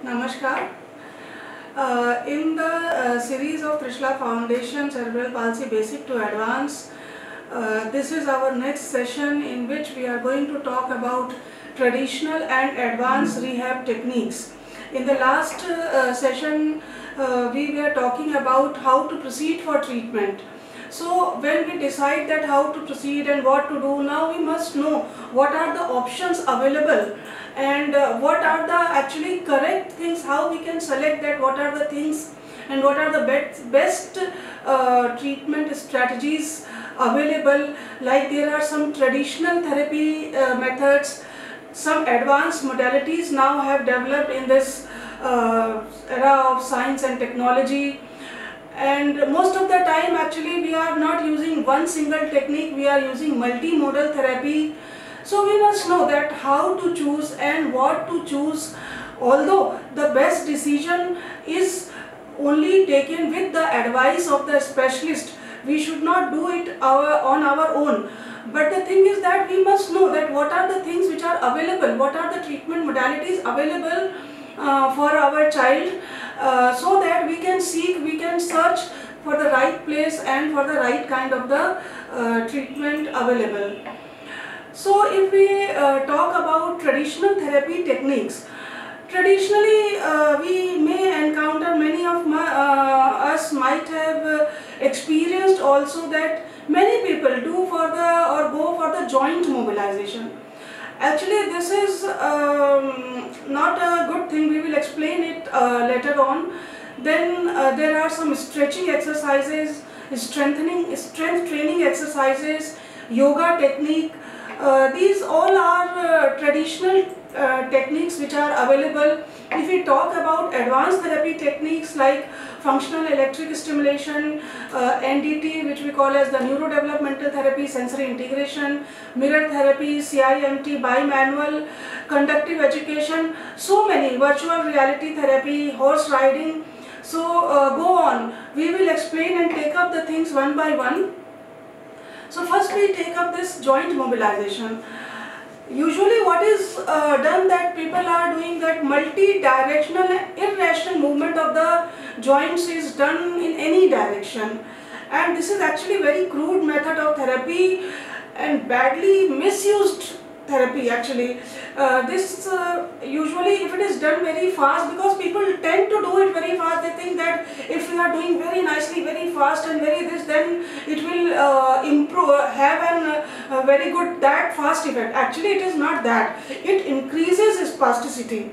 Namaskar. In the series of Trishula Foundation Cerebral Palsy Basic to Advanced, this is our next session in which we are going to talk about traditional and advanced rehab techniques. In the last session, we were talking about how to proceed for treatment. So when we decide that how to proceed and what to do, now we must know what are the options available and what are the actually correct things, how we can select that, what are the things and what are the best treatment strategies available. Like there are some traditional therapy methods, some advanced modalities now have developed in this era of science and technology. And most of the time actually we are not using one single technique, we are using multimodal therapy. So we must know that how to choose and what to choose, although the best decision is only taken with the advice of the specialist. We should not do it on our own. But the thing is that we must know that what are the things which are available, what are the treatment modalities available for our child, so that we can seek, we can search for the right place and for the right kind of the treatment available. So if we talk about traditional therapy techniques, traditionally we may encounter, many of us might have experienced also that many people do for the or go for the joint mobilization. Actually this is not a good thing, we will explain it later on. Then there are some stretching exercises, strength training exercises, yoga technique. These all are traditional techniques which are available. If we talk about advanced therapy techniques like functional electric stimulation, NDT, which we call as the neurodevelopmental therapy, sensory integration, mirror therapy, CIMT, bimanual, conductive education, so many, virtual reality therapy, horse riding. So go on, we will explain and take up the things one by one. So first we take up this joint mobilization. Usually what is done, that people are doing that multi-directional irrational movement of the joints is done in any direction, and this is actually very crude method of therapy and badly misused therapy actually. This usually, if it is done very fast, because people tend to do it very fast, they think that if we are doing very nicely, very fast and very this, then it will improve, have an very good that fast effect. Actually it is not that, it increases spasticity.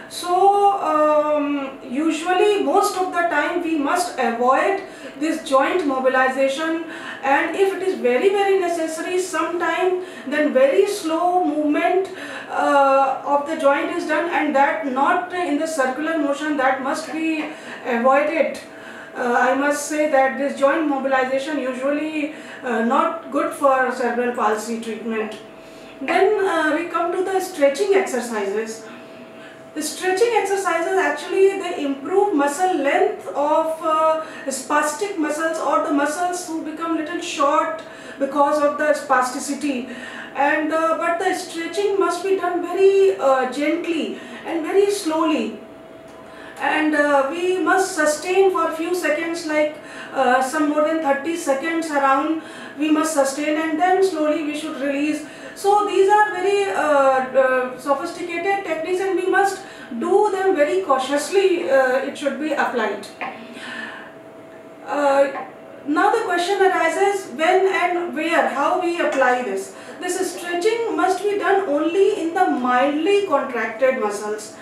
So usually most of the time we must avoid this joint mobilization, and if it is very necessary sometime, then very slow movement of the joint is done, and that not in the circular motion, that must be avoided. I must say that this joint mobilization usually not good for cerebral palsy treatment. Then we come to the stretching exercises. The stretching exercises actually, they improve muscle length of spastic muscles, or the muscles who become little short because of the spasticity. And but the stretching must be done very gently and very slowly, and we must sustain for a few seconds, like some more than 30 seconds around we must sustain, and then slowly we should release. So these are very sophisticated techniques, and we must do them very cautiously. It should be applied. Now the question arises, when and where, how we apply this. This stretching must be done only in the mildly contracted muscles.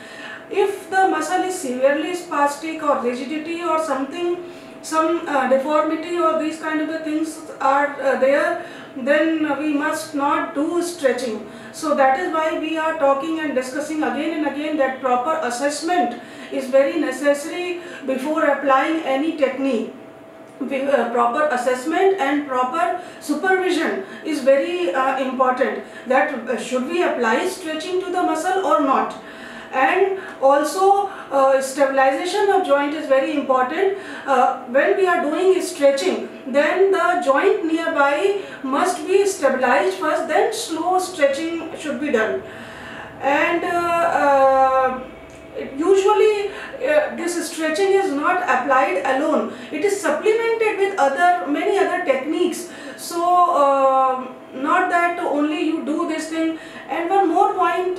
If the muscle is severely spastic or rigidity or something, some deformity or these kind of the things are there, then we must not do stretching. So that is why we are talking and discussing again and again that proper assessment is very necessary before applying any technique. Proper assessment and proper supervision is very important, that should we apply stretching to the muscle or not. And also stabilization of joint is very important. When we are doing stretching, then the joint nearby must be stabilized first, then slow stretching should be done. And usually stretching is not applied alone. It is supplemented with many other techniques. So not that only you do this thing. And one more point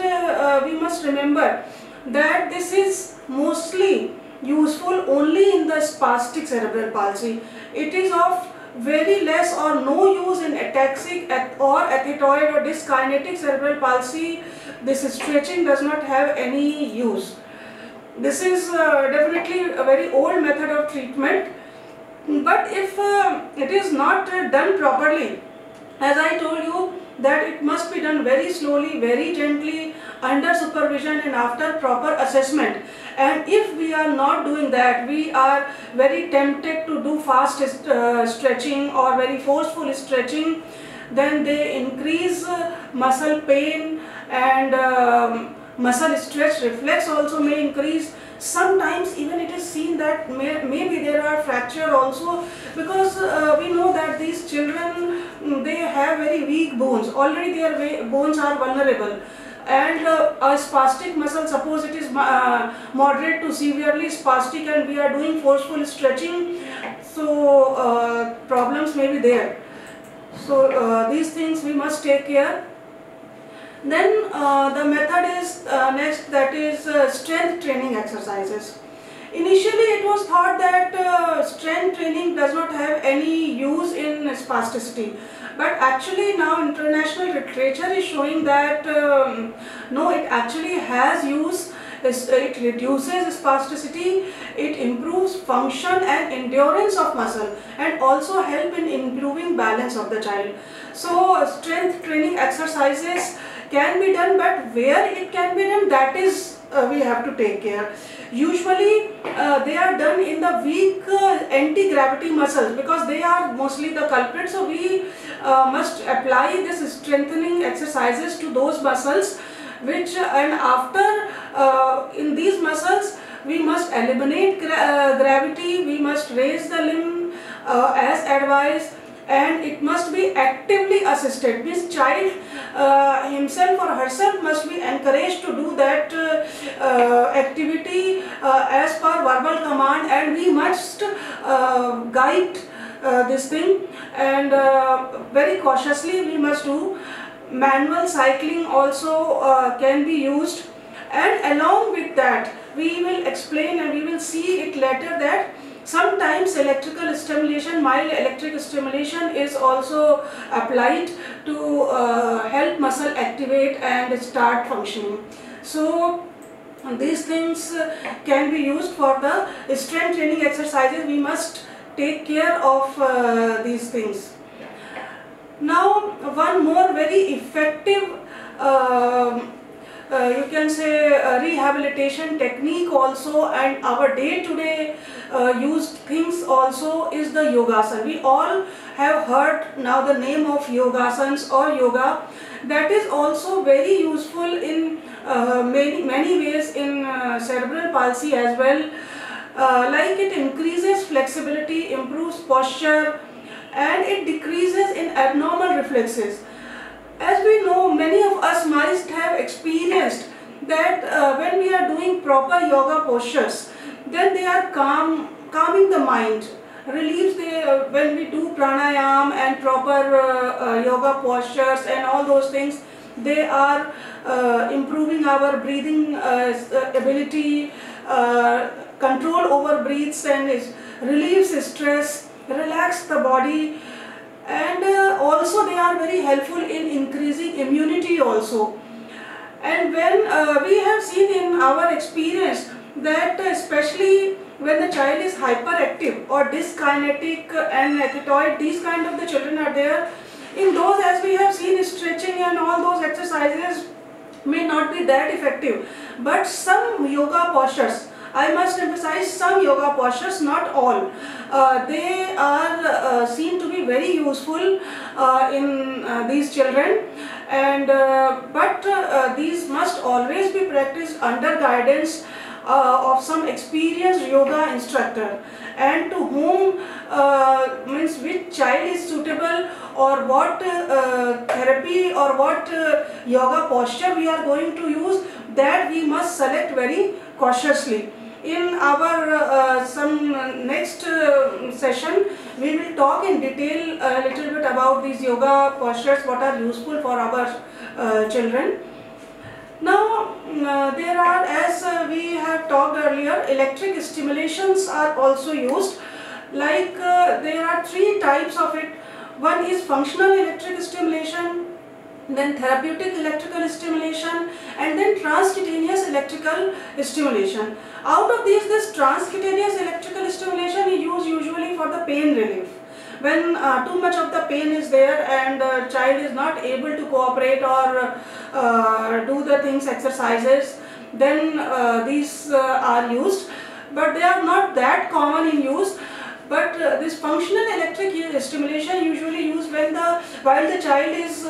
we must remember, that this is mostly useful only in the spastic cerebral palsy. It is of very less or no use in ataxic or athetoid or dyskinetic cerebral palsy. This stretching does not have any use. This is definitely a very old method of treatment, but if it is not done properly, as I told you, that it must be done very slowly, very gently, under supervision and after proper assessment. And if we are not doing that, we are very tempted to do fast stretching or very forceful stretching, then they increase muscle pain, and muscle stretch reflex also may increase. Sometimes even it is seen that maybe there are fracture also, because we know that these children, they have very weak bones, already their bones are vulnerable, and a spastic muscle, suppose it is moderate to severely spastic and we are doing forceful stretching, so problems may be there. So these things we must take care. Then the method is next, that is strength training exercises. Initially it was thought that strength training does not have any use in spasticity, but actually now international literature is showing that no, it actually has use. It reduces spasticity, it improves function and endurance of muscle, and also help in improving balance of the child. So strength training exercises can be done, but where it can be done, that is we have to take care. Usually they are done in the weak anti-gravity muscles, because they are mostly the culprit. So we must apply this strengthening exercises to those muscles which, and after in these muscles we must eliminate gravity, we must raise the limb as advised, and it must be actively assisted. Means child himself or herself must be encouraged to do that activity as per verbal command, and we must guide this thing, and very cautiously we must do. Manual cycling also can be used, and along with that we will explain and we will see it later that sometimes electrical stimulation, mild electric stimulation is also applied to help muscle activate and start functioning. So these things can be used for the strength training exercises. We must take care of these things. Now one more very effective you can say rehabilitation technique also, and our day-to-day used things also, is the yogasana. We all have heard now the name of yogasans or yoga. That is also very useful in many ways in cerebral palsy as well. Like it increases flexibility, improves posture, and it decreases in abnormal reflexes. As we know, many of us must have experienced that when we are doing proper yoga postures, then they are calming the mind, relieves when we do pranayam and proper yoga postures and all those things, they are improving our breathing ability, control over breaths, and relieves stress, relax the body, and also they are very helpful in increasing immunity also. And when we have seen in our experience that especially when the child is hyperactive or dyskinetic and athetoid, these kind of the children are there, in those, as we have seen, stretching and all those exercises may not be that effective, but some yoga postures, I must emphasize, some yoga postures, not all, they are seen to be very useful in these children, and but these must always be practiced under guidance of some experienced yoga instructor, and to whom means which child is suitable, or what therapy or what yoga posture we are going to use, that we must select very cautiously. in our some next session, we will talk in detail a little bit about these yoga postures, what are useful for our children. Now there are, as we have talked earlier, electric stimulations are also used. Like there are three types of it. One is functional electric stimulation, then therapeutic electrical stimulation, and then transcutaneous electrical stimulation. Out of these, this transcutaneous electrical stimulation is used usually for the pain relief. When too much of the pain is there and the child is not able to cooperate or do the things, exercises, then these are used, but they are not that common in use. But this functional electric stimulation usually used while the child is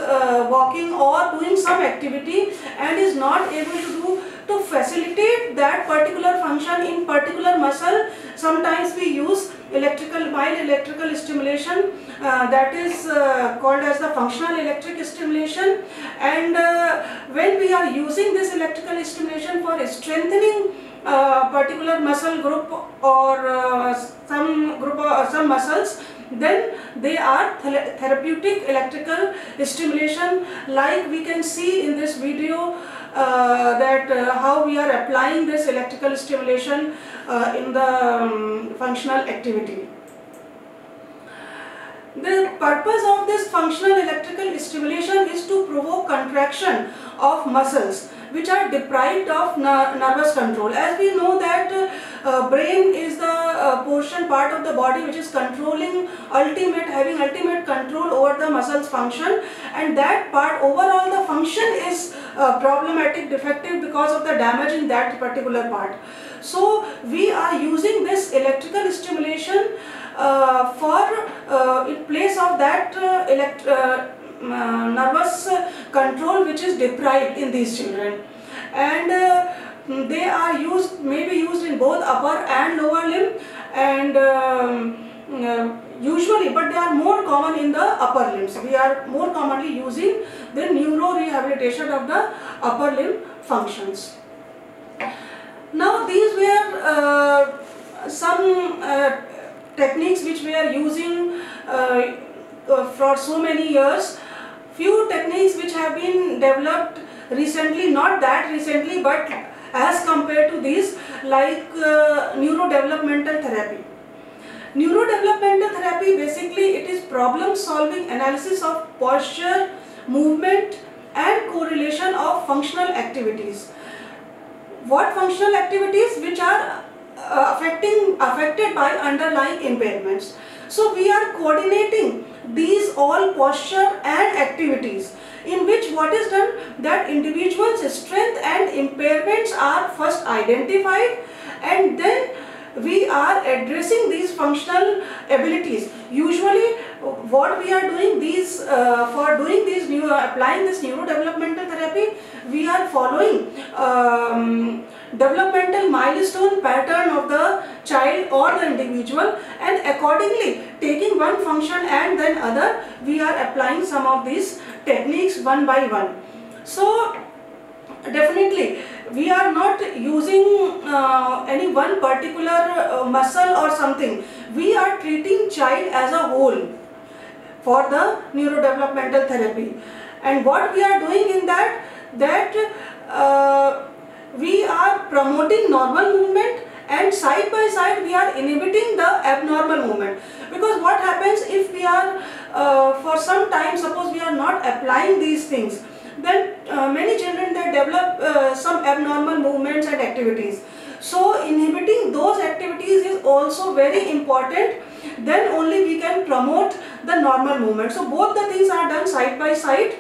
walking or doing some activity and is not able to facilitate that particular function in particular muscle. Sometimes we use mild electrical stimulation, that is called as the functional electric stimulation. And when we are using this electrical stimulation for strengthening particular muscle group or some muscles, then they are therapeutic electrical stimulation, like we can see in this video that how we are applying this electrical stimulation in the functional activity. The purpose of this functional electrical stimulation is to provoke contraction of muscles which are deprived of nervous control. As we know that brain is the part of the body which is having ultimate control over the muscles function, and that part overall the function is problematic, defective because of the damage in that particular part. So we are using this electrical stimulation in place of that nervous control which is deprived in these children, and they are may be used in both upper and lower limb, and usually, but they are more common in the upper limbs. We are more commonly using the neuro rehabilitation of the upper limb functions. Now these were some techniques which we are using for so many years. Few techniques which have been developed recently, not that recently, but as compared to these, like neurodevelopmental therapy. Neurodevelopmental therapy, basically it is problem solving analysis of posture, movement and correlation of functional activities. What functional activities? Which are affected by underlying impairments. So we are coordinating these all posture and activities, in which what is done, that individual's strength and impairments are first identified, and then we are addressing these functional abilities. Usually what we are doing applying this neurodevelopmental therapy, we are following developmental milestone pattern of the child or the individual, and accordingly taking one function and then other, we are applying some of these techniques one by one. So definitely we are not using any one particular muscle or something. We are treating child as a whole for the neurodevelopmental therapy. And what we are doing in that we are promoting normal movement, and side by side we are inhibiting the abnormal movement. Because what happens if we are for some time, suppose we are not applying these things, then many children, they develop some abnormal movements and activities. So inhibiting those activities is also very important. Then only we can promote the normal movement. So both the things are done side by side,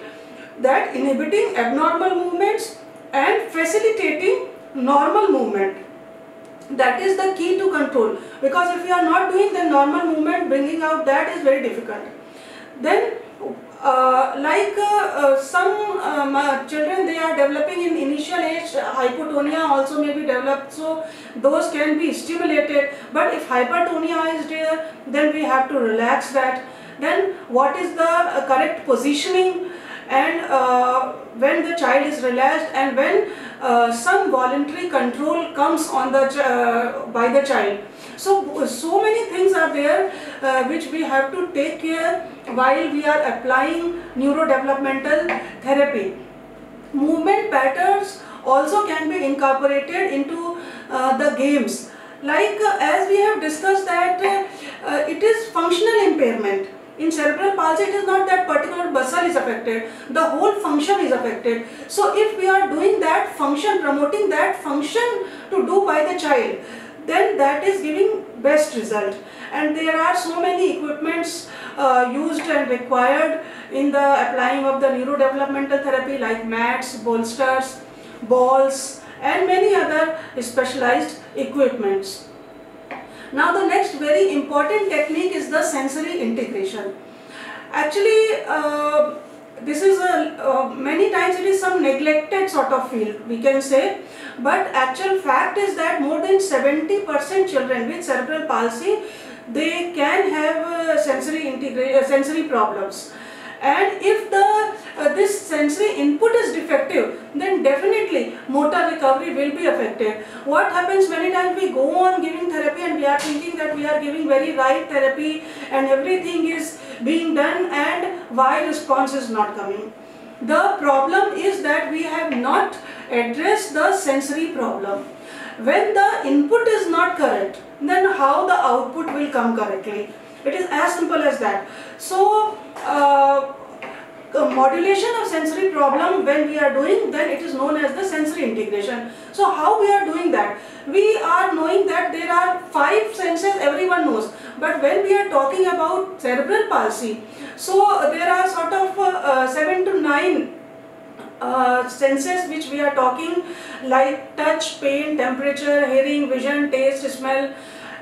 that inhibiting abnormal movements and facilitating normal movement. That is the key to control, because if you are not doing the normal movement, bringing out that is very difficult. Then some children, they are developing in initial age, hypotonia also may be developed, so those can be stimulated. But if hypertonia is there, then we have to relax that. Then what is the correct positioning, and when the child is relaxed, and when some voluntary control comes on the by the child. So many things are there which we have to take care while we are applying neurodevelopmental therapy. Movement patterns also can be incorporated into the games. Like as we have discussed that it is functional impairment. In cerebral palsy, it is not that particular muscle is affected, the whole function is affected. So if we are doing that function, promoting that function to do by the child, then that is giving best result. And there are so many equipments used and required in the applying of the neurodevelopmental therapy, like mats, bolsters, balls, and many other specialized equipments. Now the next very important technique is the sensory integration. Actually this is many times it is some neglected sort of field, we can say, but actual fact is that more than 70% children with cerebral palsy, they can have sensory problems. And if this sensory input is defective, then definitely motor recovery will be affected. What happens many times, we go on giving therapy and we are thinking that we are giving very right therapy and everything is being done, and why response is not coming? The problem is that we have not addressed the sensory problem. When the input is not correct, then how the output will come correctly? It is as simple as that. So modulation of sensory problem, when we are doing, then it is known as the sensory integration. So how we are doing that? We are knowing that there are 5 senses, everyone knows, but when we are talking about cerebral palsy, so there are sort of 7 to 9 senses which we are talking, like touch, pain, temperature, hearing, vision, taste, smell.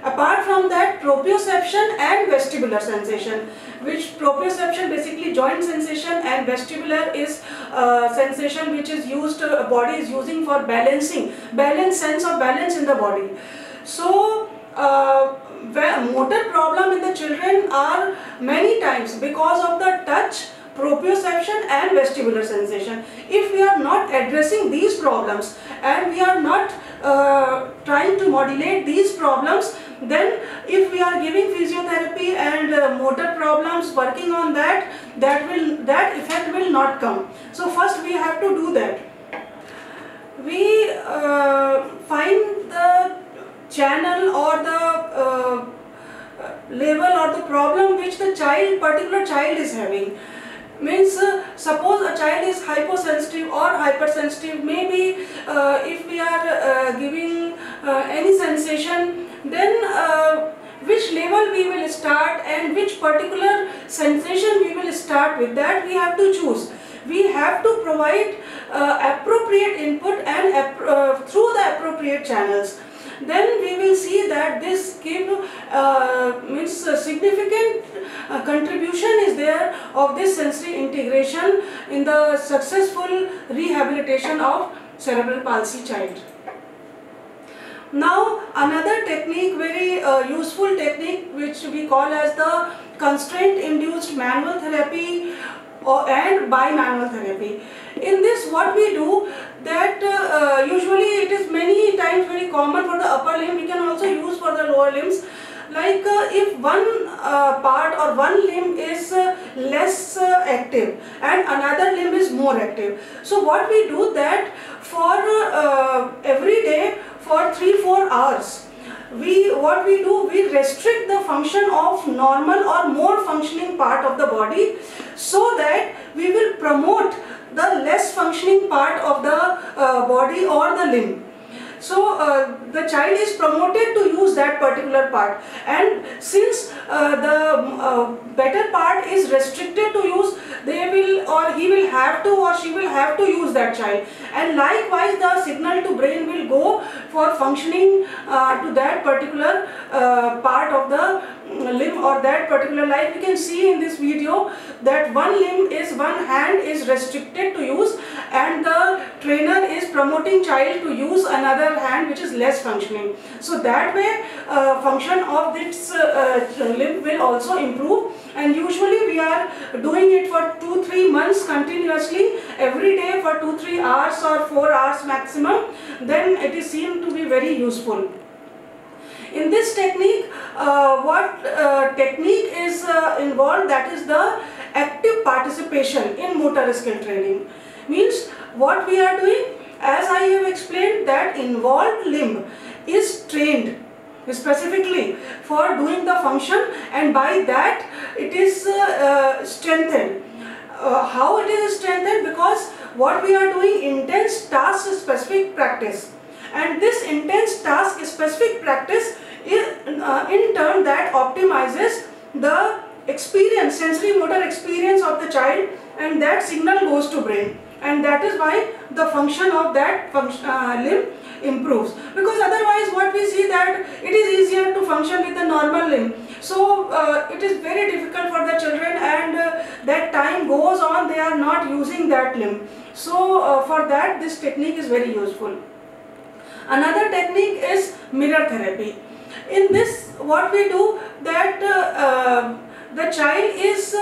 Apart from that, proprioception and vestibular sensation, which proprioception basically joint sensation, and vestibular is sensation which is used, body is using for balancing, sense of balance in the body. So motor problem in the children are many times because of the touch, proprioception and vestibular sensation. If we are not addressing these problems and we are not trying to modulate these problems, then if we are giving physiotherapy and motor problems, working on that effect will not come. So first we have to do that. We find the channel or the level or the problem which the particular child is having. Means suppose a child is hyposensitive or hypersensitive, maybe if we are giving any sensation, then which level we will start and which particular sensation we will start with, that we have to choose. We have to provide appropriate input and through the appropriate channels. Then we will see that this means a significant contribution is there of this sensory integration in the successful rehabilitation of cerebral palsy child. Now another technique, very useful technique, which we call as the constraint induced manual therapy and bimanual therapy. In this what we do, that usually it is many times very common for the upper limb, we can also use for the lower limbs. Like if one part or one limb is less active and another limb is more active. So what we do, that for every day for 3-4 hours, we restrict the function of normal or more functioning part of the body, so that we will promote the less functioning part of the body or the limb. So the child is promoted to use that particular part, and since the better part is restricted to use, they will or he will have to or she will have to use that child, and likewise the signal to brain will go for functioning to that particular part of the limb or that particular, like we can see in this video that one hand is restricted to use, and the trainer is promoting child to use another hand which is less functioning. So that way function of this limb will also improve, and usually we are doing it for 2-3 months continuously, every day for 2-3 hours or 4 hours maximum. Then it is seen to be very useful. In this technique, what technique is involved, that is the active participation in motor skill training. Means what we are doing, as I have explained, that involved limb is trained specifically for doing the function, and by that it is strengthened. How it is strengthened? Because what we are doing, intense task specific practice, and this intense task specific practice is in turn that optimizes the experience, sensory motor experience of the child, and that signal goes to brain, and that is why the function of that limb improves. Because otherwise what we see that it is easier to function with the normal limb, so it is very difficult for the children, and that time goes on, they are not using that limb. So for that this technique is very useful. Another technique is mirror therapy. In this what we do, that the child is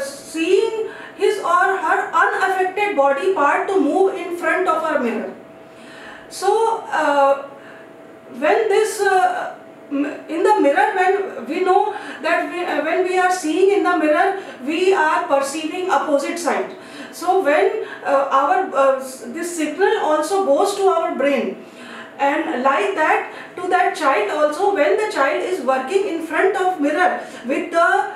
seeing his or her unaffected body part to move in front of a mirror. So when this in the mirror, when we know that when we are seeing in the mirror, we are perceiving opposite side. So when this signal also goes to our brain, and like that to that child also, when the child is working in front of mirror with the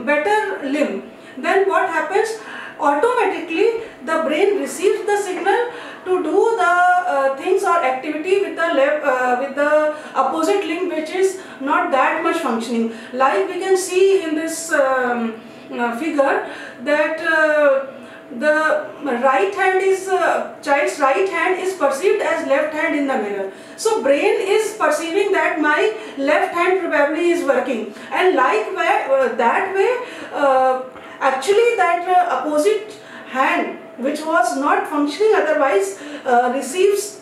better limb, then what happens? Automatically the brain receives the signal to do the things or activity with the opposite limb, which is not that much functioning. Like we can see in this figure that the right hand is child's right hand is perceived as left hand in the mirror. So brain is perceiving that my left hand probably is working, and like that way actually that opposite hand, which was not functioning otherwise, receives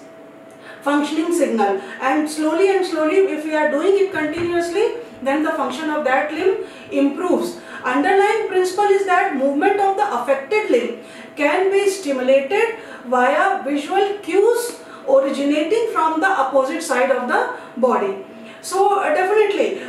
functioning signal, and slowly if we are doing it continuously, then the function of that limb improves. Underlying principle is that movement of the affected limb can be stimulated via visual cues originating from the opposite side of the body. So definitely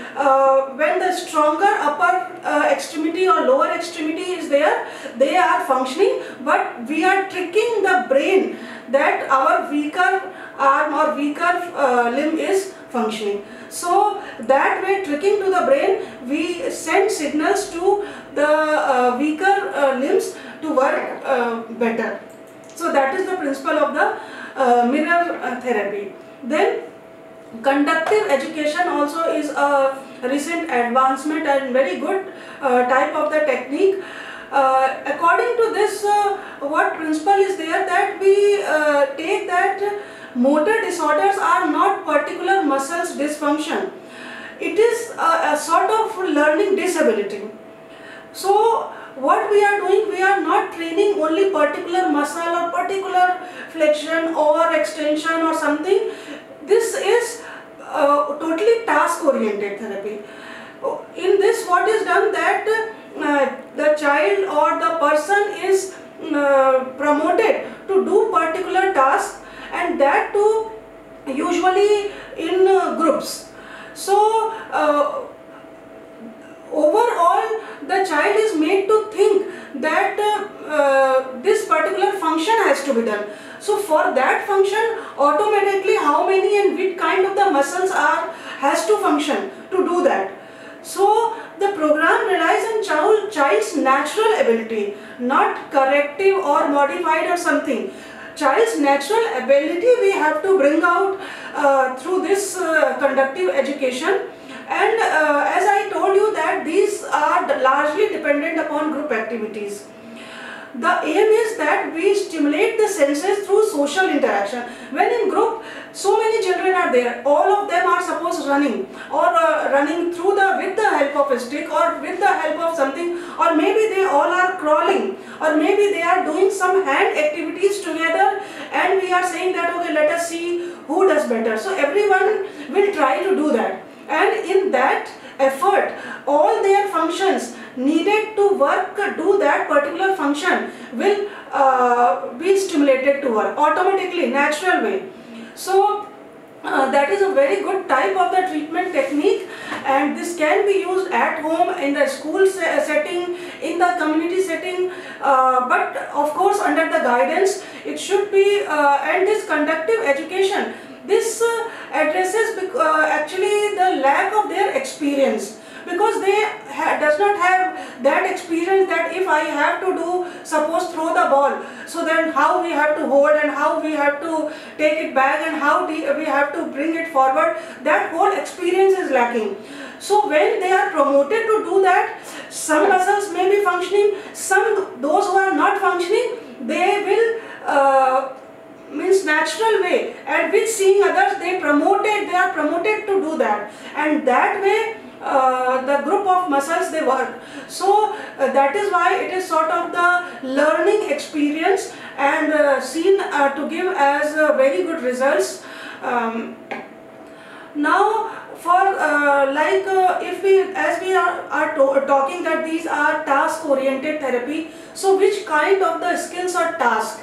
when the stronger upper extremity or lower extremity is there, they are functioning, but we are tricking the brain that our weaker arm or weaker limb is functioning. So that way, tricking to the brain, we send signals to the weaker limbs to work better. So that is the principle of the mirror therapy. Then conductive education also is a recent advancement and very good type of the technique. According to this, what principle is there, that we take that motor disorders are not particular muscles dysfunction. It is a sort of learning disability. So what we are doing, we are not training only particular muscle or particular flexion or extension or something. This is totally task oriented therapy. In this what is done, that the child or the person is promoted to do particular task, and that too usually in groups. So overall the child is made to think that this particular function has to be done. So for that function, automatically how many and which kind of the muscles has to function to do that. So the program relies on child's natural ability, not corrective or modified or something. Child's natural ability we have to bring out through this conductive education, and as I told you that these are largely dependent upon group activities. The aim is that we stimulate the senses through social interaction. When in group, So many children are there, all of them are supposed running, or running through with the help of a stick, or with the help of something, or maybe they all are crawling, or maybe they are doing some hand activities together, and we are saying that okay, let us see who does better. So everyone will try to do that, and in that effort all their functions needed to work, do that particular function will be stimulated to work automatically, natural way. So that is a very good type of the treatment technique, and this can be used at home, in the school setting, in the community setting, but of course under the guidance it should be, and this conductive education, this addresses actually the lack of their experience, because they does not have that experience that if I have to do, suppose throw the ball, so then how we have to hold and how we have to take it back and how we have to bring it forward, that whole experience is lacking. So when they are promoted to do that, some muscles may be functioning, those who are not functioning, they will means natural way, and with seeing others they are promoted to do that, and that way the group of muscles they work. So that is why it is sort of the learning experience, and seen to give as very good results. Now for if we, as we are talking that these are task oriented therapy, so which kind of the skills or task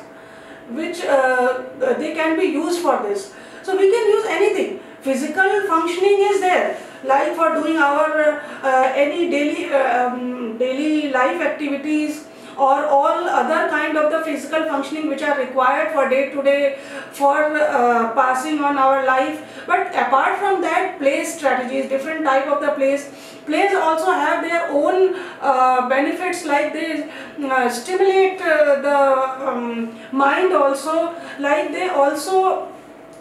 which they can be used for this? So we can use anything. Physical functioning is there, like for doing our any daily life activities, or all other kind of the physical functioning which are required for day to day, for passing on our life. But apart from that, play strategies, different type of the plays also have their own benefits, like they stimulate the mind also, like they also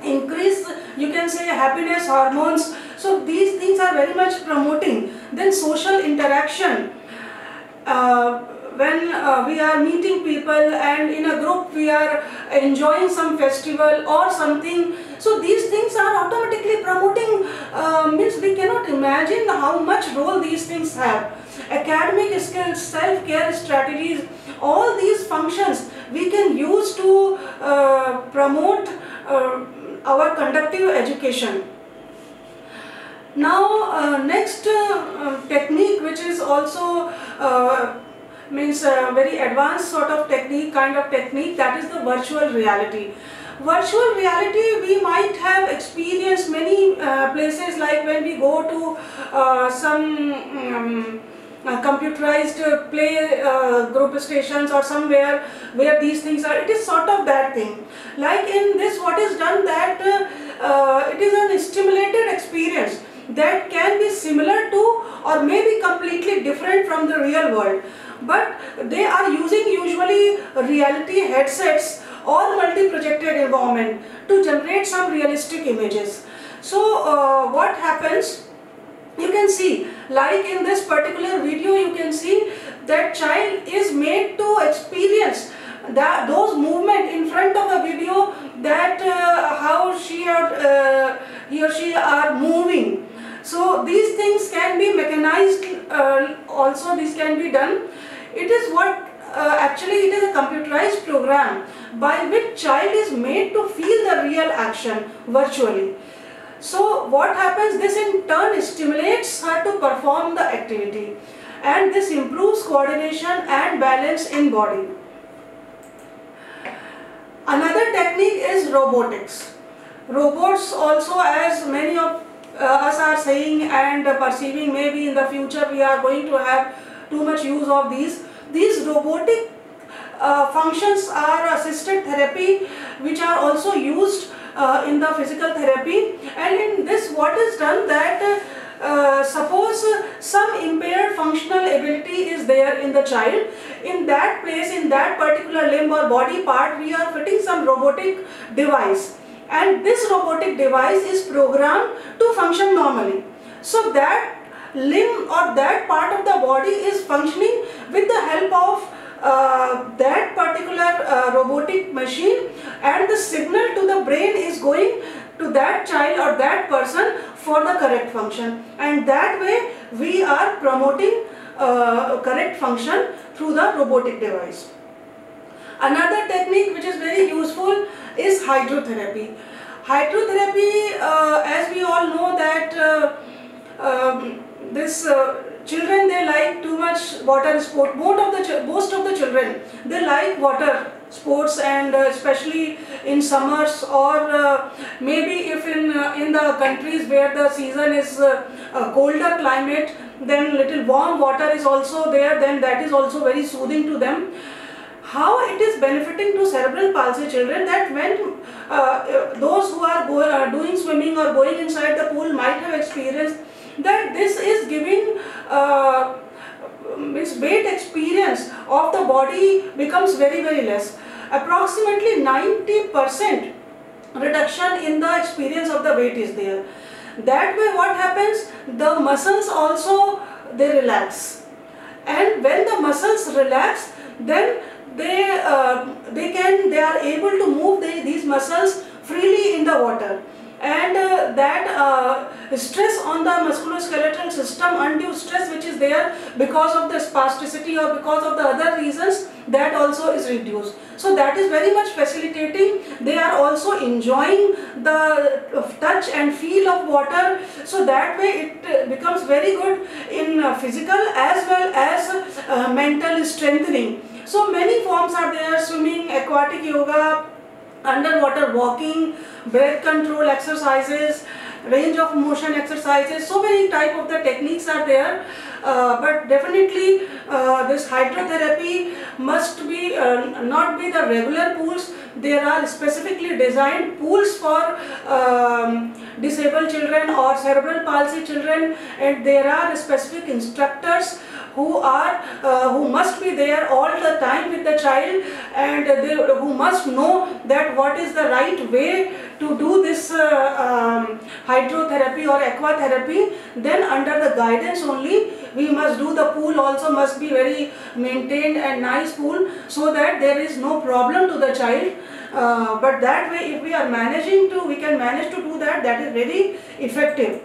increase, you can say, happiness hormones. So these things are very much promoting. Then social interaction, when we are meeting people and in a group we are enjoying some festival or something, so these things are automatically promoting, means we cannot imagine how much role these things have. Academic skills, self-care strategies, all these functions we can use to promote our conductive education. Now next technique, which is also means a very advanced sort of technique, that is the virtual reality. Virtual reality we might have experienced many places, like when we go to some computerized play group stations or somewhere where these things are, it is sort of that thing. Like in this, what is done, that it is an stimulated experience that can be similar to or maybe completely different from the real world, but they are using usually reality headsets or multi-projected environment to generate some realistic images. So what happens, you can see, like in this particular video, you can see that child is made to experience those movement in front of the video, that how he or she are moving. So these things can be mechanized, also this can be done. It is what actually it is a computerized program by which child is made to feel the real action virtually. So what happens, this in turn stimulates her to perform the activity, and this improves coordination and balance in body. Another technique is robotics. Robots also, as many of us are saying and perceiving, maybe in the future we are going to have too much use of these. These robotic functions are assisted therapy, which are also used in the physical therapy. And in this, what is done, that suppose some impaired functional ability is there in the child, in that place, in that particular limb or body part, we are fitting some robotic device, and this robotic device is programmed to function normally. So that limb or that part of the body is functioning with the help of that particular robotic machine, and the signal to the brain is going to to that child or that person for the correct function, and that way we are promoting correct function through the robotic device. Another technique which is very useful is hydrotherapy. Hydrotherapy, as we all know that children, they like too much water sport. Most of the children, they like water sports, and especially in summers, or maybe if in the countries where the season is a colder climate, then little warm water is also there, then that is also very soothing to them. How it is benefiting to cerebral palsy children, that when those who are doing swimming or going inside the pool might have experienced that this is giving weight experience of the body becomes very less. Approximately 90% reduction in the experience of the weight is there. That way what happens, the muscles also, they relax, and when the muscles relax, then they are able to move these muscles freely in the water, and that stress on the musculoskeletal system, undue stress which is there because of the spasticity or because of the other reasons, that also is reduced. So that is very much facilitating. They are also enjoying the touch and feel of water, so that way it becomes very good in physical as well as mental strengthening. So many forms are there: swimming, aquatic yoga, underwater walking, breath control exercises, range of motion exercises. So many type of the techniques are there, but definitely this hydrotherapy must be not be the regular pools. There are specifically designed pools for disabled children or cerebral palsy children, and there are specific instructors who must be there all the time with the child, and who must know that what is the right way to do this hydrotherapy or aquatherapy. Then under the guidance only we must do. The pool also must be very maintained and nice pool, so that there is no problem to the child. But that way, if we are we can manage to do that, that is very effective.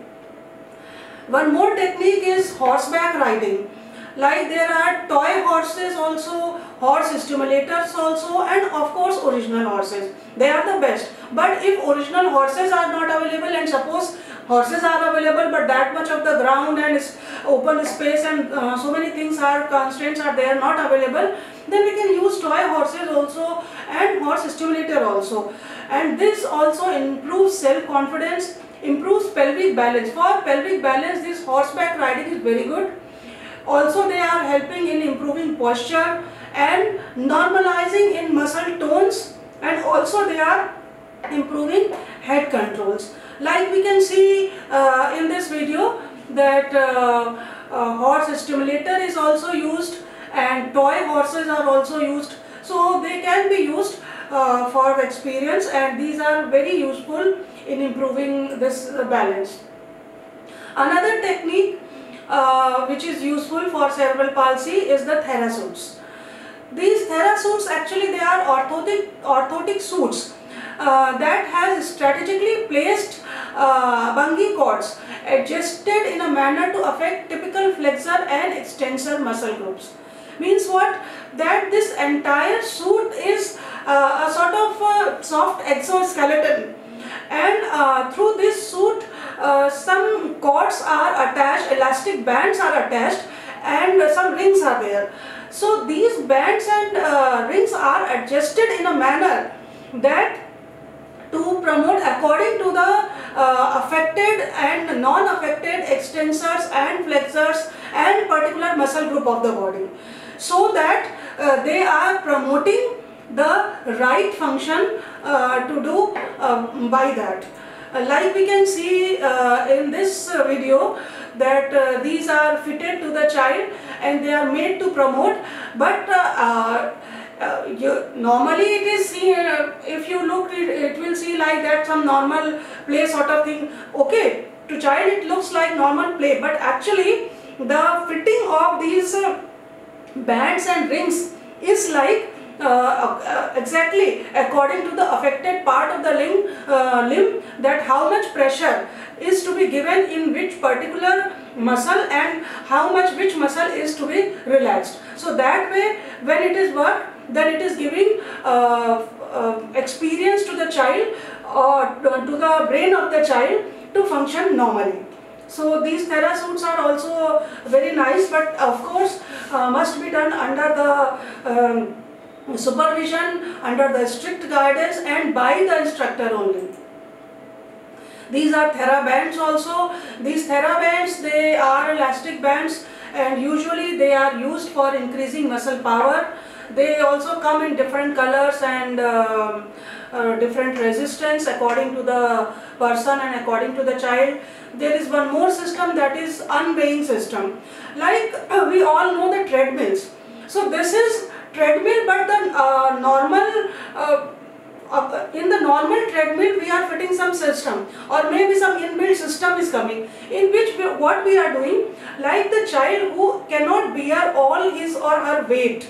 One more technique is horseback riding. Like there are toy horses also, horse stimulators also, and of course original horses. They are the best. But if original horses are not available, and suppose horses are available but that much of the ground and open space and so many things are, constraints are there, not available, then we can use toy horses also and horse stimulator also. And this also improves self-confidence, improves pelvic balance. For pelvic balance, this horseback riding is very good. Also they are helping in improving posture and normalizing in muscle tones, and also they are improving head controls. Like we can see in this video that horse stimulator is also used and toy horses are also used. So they can be used for experience, and these are very useful in improving this balance. Another technique which is useful for cerebral palsy is the TheraSuits. These TheraSuits, actually they are orthotic suits that has strategically placed bungee cords adjusted in a manner to affect typical flexor and extensor muscle groups. Means what? That this entire suit is a sort of soft exoskeleton, and through this suit some cords are attached, elastic bands are attached, and some rings are there. So these bands and rings are adjusted in a manner that to promote according to the affected and non-affected extensors and flexors and particular muscle group of the body, so that they are promoting the right function to do by that. Like we can see in this video that these are fitted to the child and they are made to promote, but normally it is seen, if you look it will see like that some normal play sort of thing. Okay, to child it looks like normal play, but actually the fitting of these bands and rings is like exactly according to the affected part of the limb, that how much pressure is to be given in which particular muscle and how much which muscle is to be relaxed. So that way, when it is worked, then it is giving experience to the child or to the brain of the child to function normally. So these TheraSuits are also very nice, but of course must be done under the supervision, under the strict guidance and by the instructor only. These are TheraBands also. These TheraBands, they are elastic bands and usually they are used for increasing muscle power. They also come in different colors and different resistance according to the person and according to the child. There is one more system, that is unweighing system. Like we all know the treadmills. So this is treadmill, but the normal in the normal treadmill we are fitting some system or maybe some inbuilt system is coming, in which what we are doing, like the child who cannot bear all his or her weight,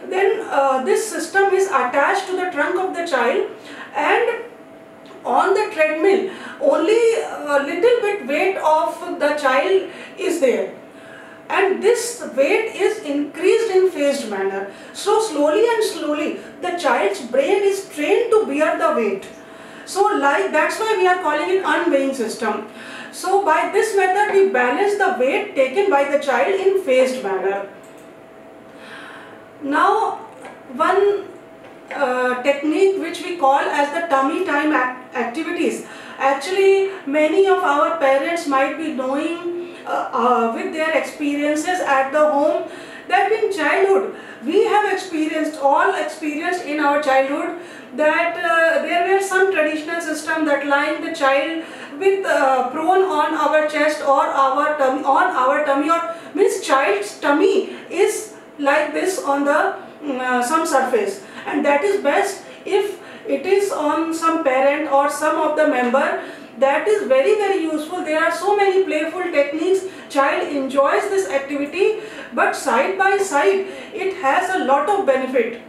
then this system is attached to the trunk of the child, and on the treadmill only a little bit weight of the child is there, and this weight is increased in phased manner. So slowly and slowly the child's brain is trained to bear the weight. So like that's why we are calling it unweighing system. So by this method we balance the weight taken by the child in phased manner. Now one technique which we call as the tummy time activities. Actually many of our parents might be knowing with their experiences at the home, that in childhood we have all experienced in our childhood, that there were some traditional system that lying the child with prone on our chest or our tummy, or means child's tummy is like this on the some surface, and that is best if it is on some parent or some of the member. That is very, very useful. There are so many playful techniques. Child enjoys this activity, but side by side it has a lot of benefit.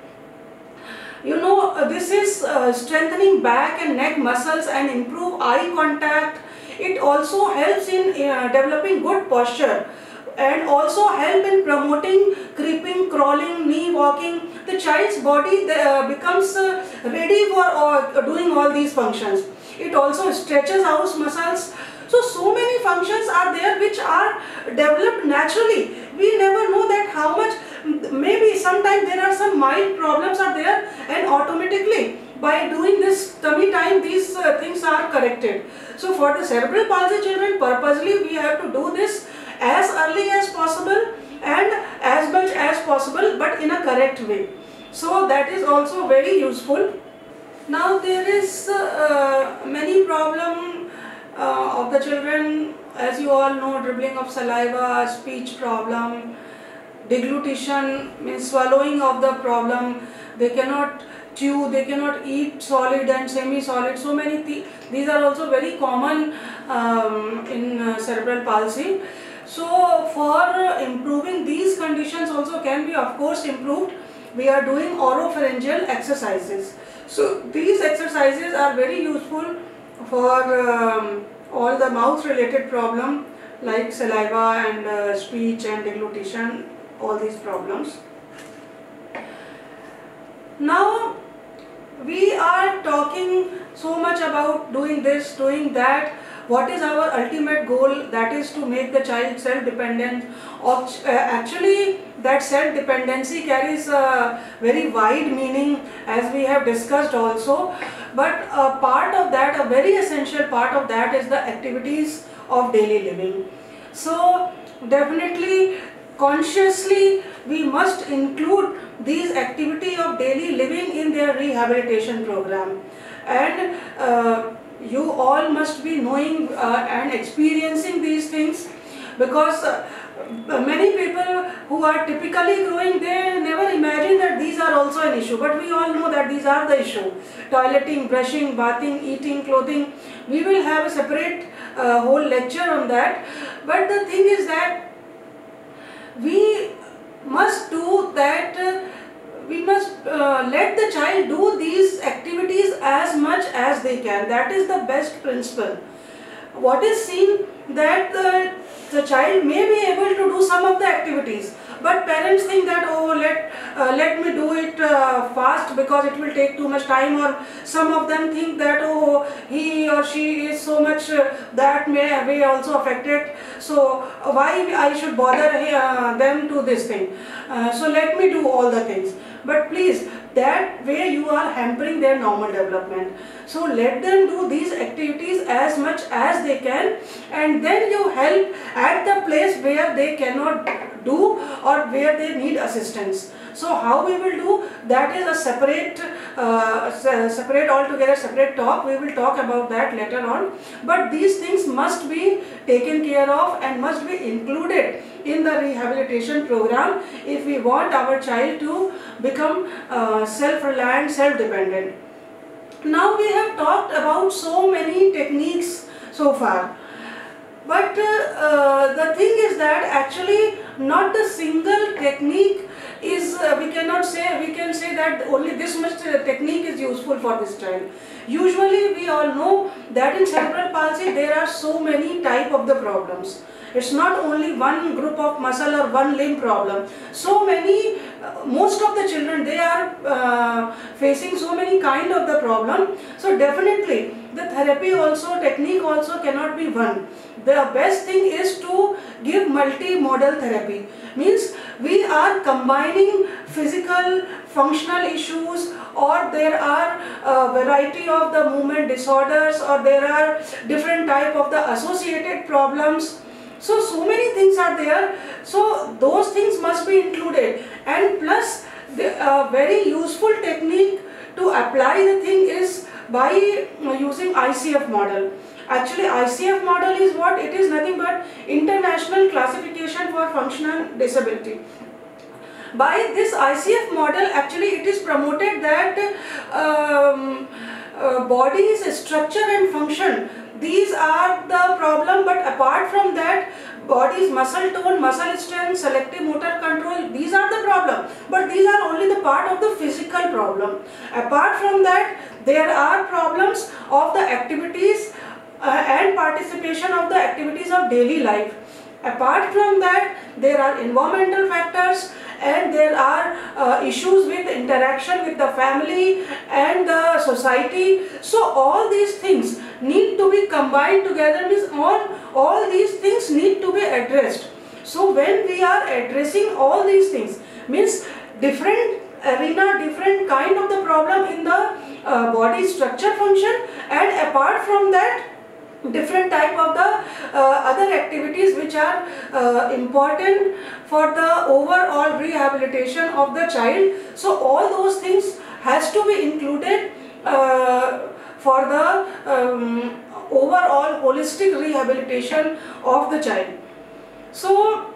You know, this is strengthening back and neck muscles and improve eye contact. It also helps in developing good posture and also help in promoting creeping, crawling, knee walking. The child's body becomes ready for doing all these functions. It also stretches out muscles. So many functions are there which are developed naturally. We never know that how much, maybe sometimes there are some mild problems are there, and automatically by doing this tummy time these things are corrected. So for the cerebral palsy children, purposely we have to do this as early as possible and as much as possible, but in a correct way. So that is also very useful. Now there is many problem of the children, as you all know, dribbling of saliva, speech problem, deglutition means swallowing of the problem. They cannot chew, they cannot eat solid and semi-solid. So many these are also very common in cerebral palsy. So for improving these conditions also can be of course improved. We are doing oropharyngeal exercises. So these exercises are very useful for all the mouth related problem like saliva and speech and deglutition, all these problems. Now we are talking so much about doing this, doing that. What is our ultimate goal? That is to make the child self-dependent. Actually, that self-dependency carries a very wide meaning, as we have discussed also. But a part of that, a very essential part of that, is the activities of daily living. So definitely, consciously, we must include these activities of daily living in their rehabilitation program. And you all must be knowing and experiencing these things, because many people who are typically growing, they never imagine that these are also an issue, but we all know that these are the issue. Toileting, brushing, bathing, eating, clothing, we will have a separate whole lecture on that. But the thing is that we must do that we must let the child do these activities as much as they can. That is the best principle. What is seen that the child may be able to do some of the activities, but parents think that, oh, let me do it fast because it will take too much time, or some of them think that, oh, he or she is so much that may also affect it, so why I should bother them to this thing, so let me do all the things. But please, that way you are hampering their normal development. So let them do these activities as much as they can, and then you help at the place where they cannot do or where they need assistance. So how we will do that is a separate altogether separate talk. We will talk about that later on. But these things must be taken care of and must be included in the rehabilitation program if we want our child to become self-reliant, self-dependent. Now we have talked about so many techniques so far. But the thing is that actually not the single technique is, we can say that only this much technique is useful for this child. Usually we all know that in cerebral palsy there are so many type of the problems. It's not only one group of muscle or one limb problem. So many, most of the children, they are facing so many kind of the problem. So definitely the therapy also, technique also cannot be one. The best thing is to give multimodal therapy. Means we are combining physical, functional issues, or there are a variety of the movement disorders, or there are different type of the associated problems. So many things are there, so those things must be included. And plus, the very useful technique to apply the thing is by using ICF model. Actually, ICF model is what? It is nothing but International Classification for Functional Disability. By this ICF model, actually it is promoted that body's structure and function, these are the problem, but apart from that, body's muscle tone, muscle strength, selective motor control, these are the problem, but these are only the part of the physical problem. Apart from that, there are problems of the activities and participation of the activities of daily life. Apart from that, there are environmental factors, and there are issues with interaction with the family and the society. So all these things need to be combined together, means all these things need to be addressed. So when we are addressing all these things, means different arena, different kind of the problem in the body structure function, and apart from that, different type of the other activities which are important for the overall rehabilitation of the child. So all those things has to be included for the overall holistic rehabilitation of the child. So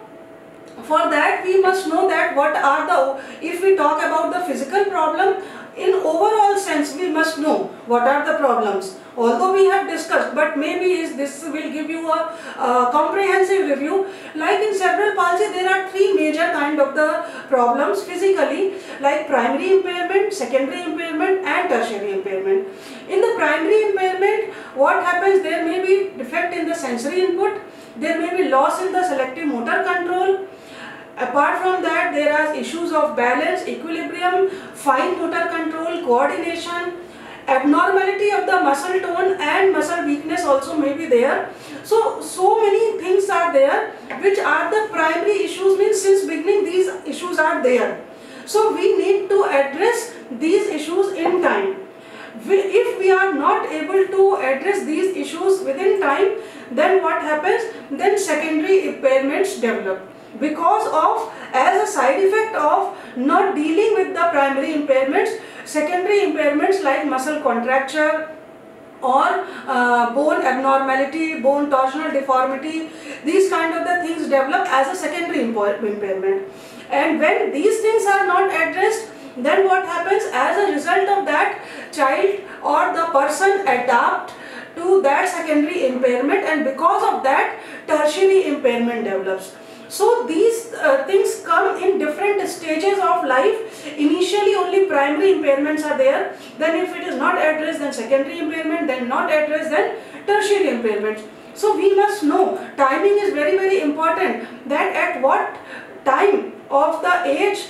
for that we must know that what are the, if we talk about the physical problem, in overall sense we must know what are the problems. Although we have discussed, but maybe this will give you a comprehensive review. Like in cerebral palsy, there are three major kind of the problems physically, like primary impairment, secondary impairment and tertiary impairment. In the primary impairment, what happens, there may be defect in the sensory input, there may be loss in the selective motor control. Apart from that, there are issues of balance, equilibrium, fine motor control, coordination, abnormality of the muscle tone and muscle weakness also may be there. So many things are there which are the primary issues, means since beginning these issues are there. So we need to address these issues in time. If we are not able to address these issues within time, then what happens? Then secondary impairments develop. Because of, as a side effect of not dealing with the primary impairments, secondary impairments like muscle contracture or bone abnormality, bone torsional deformity, these kind of the things develop as a secondary impairment. And when these things are not addressed, then what happens? As a result of that, child or the person adapt to that secondary impairment, and because of that, tertiary impairment develops. So these things come in different stages of life. Initially only primary impairments are there, then if it is not addressed, then secondary impairment, then not addressed, then tertiary impairments. So we must know, timing is very important, that at what time of the age,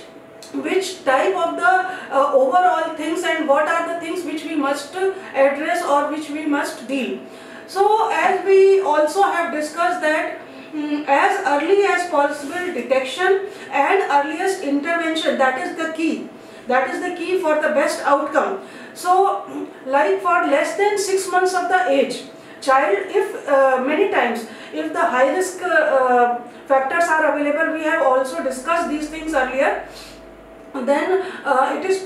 which type of the overall things, and what are the things which we must address or which we must deal. So as we also have discussed that as early as possible detection and earliest intervention, that is the key. That is the key for the best outcome. So like for less than 6 months of the age, child, if many times if the high risk factors are available, we have also discussed these things earlier, then it is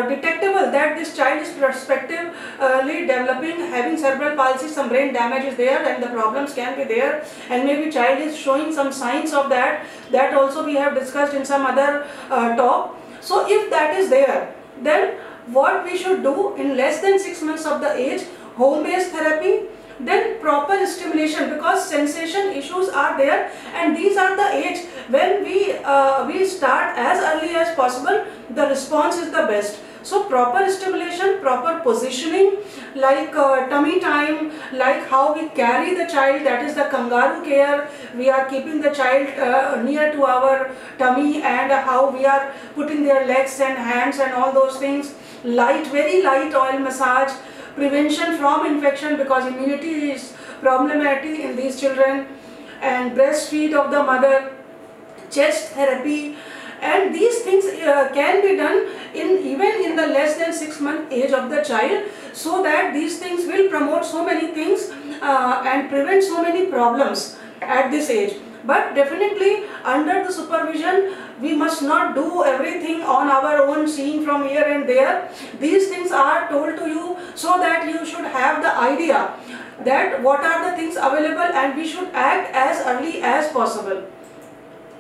detectable that this child is prospectively developing, having cerebral palsy, some brain damage is there and the problems can be there, and maybe child is showing some signs of that. That also we have discussed in some other talk. So if that is there, then what we should do in less than 6 months of the age, home-based therapy, then proper stimulation, because sensation issues are there, and these are the age when we start as early as possible, the response is the best. So proper stimulation, proper positioning, like tummy time, like how we carry the child, that is the kangaroo care, we are keeping the child near to our tummy, and how we are putting their legs and hands and all those things, light, very light oil massage, prevention from infection because immunity is problematic in these children, and breastfeed of the mother, chest therapy, and these things can be done even in the less than 6 month age of the child, so that these things will promote so many things and prevent so many problems at this age. But definitely under the supervision, we must not do everything on our own, seeing from here and there. These things are told to you so that you should have the idea that what are the things available, and we should act as early as possible.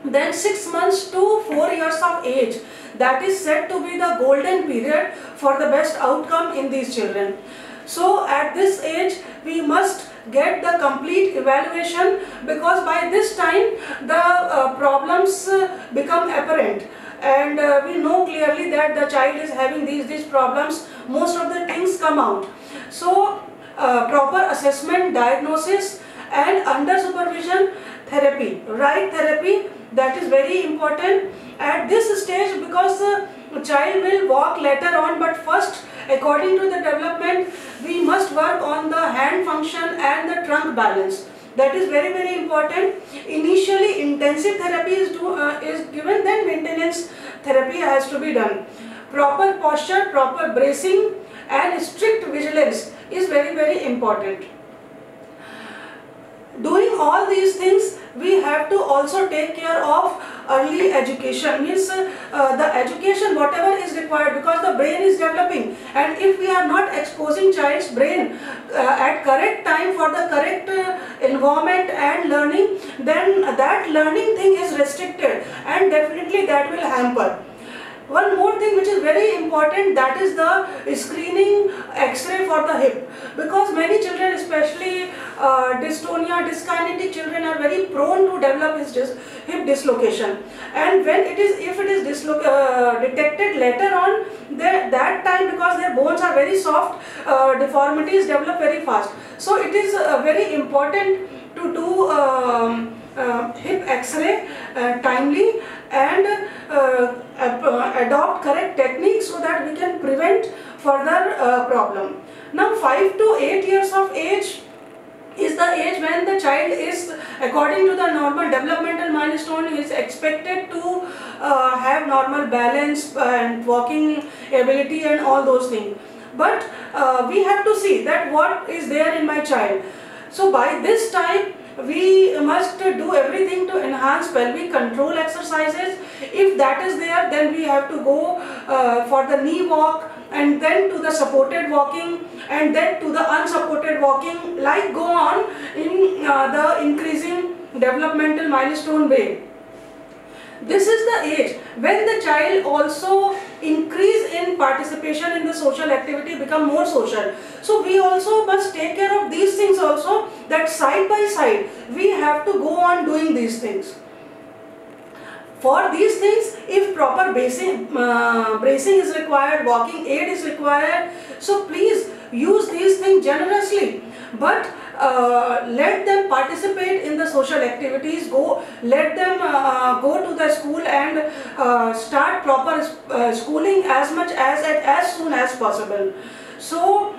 Then 6 months to 4 years of age, that is said to be the golden period for the best outcome in these children. So at this age, we must get the complete evaluation, because by this time the problems become apparent, and we know clearly that the child is having these problems, most of the things come out. So proper assessment, diagnosis, and under supervision therapy, right therapy, that is very important at this stage, because the child will walk later on, but first according to the development we must work on the hand function and the trunk balance. That is very important. Initially intensive therapy is given, then maintenance therapy has to be done. Proper posture, proper bracing, and strict vigilance is very important. Doing all these things, we have to also take care of early education, means the education whatever is required, because the brain is developing, and if we are not exposing child's brain at correct time for the correct environment and learning, then that learning thing is restricted, and definitely that will hamper. One more thing which is very important, that is the screening X-ray for the hip, because many children, especially dystonia, dyskinetic children, are very prone to develop hip dislocation, and when if it is detected later on, that time, because their bones are very soft, deformities develop very fast. So it is very important to do hip X-ray timely, and adopt correct techniques so that we can prevent further problem. Now 5 to 8 years of age is the age when the child is, according to the normal developmental milestone, is expected to have normal balance and walking ability and all those things. But we have to see that what is there in my child. So by this time we must do everything to enhance pelvic control exercises. If that is there, then we have to go for the knee walk, and then to the supported walking, and then to the unsupported walking, like go on in the increasing developmental milestone way. this is the age when the child also increase in participation in the social activity, become more social. So we also must take care of these things also, that side by side we have to go on doing these things. For these things, if proper bracing is required, walking aid is required, so please use these things generously. But let them participate in the social activities. Let them go to the school and start proper schooling as soon as possible. So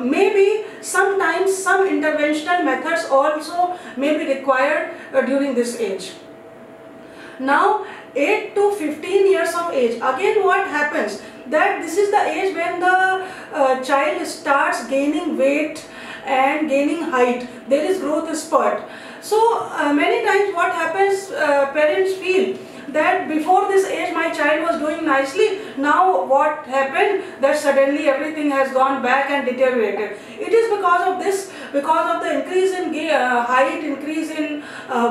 maybe sometimes some interventional methods also may be required during this age. Now 8 to 15 years of age, again what happens, that this is the age when the child starts gaining weight and gaining height. There is growth spurt. So many times what happens, parents feel that before this age my child was doing nicely, now what happened, that suddenly everything has gone back and deteriorated. It is because of this, because of the increase in height, increase in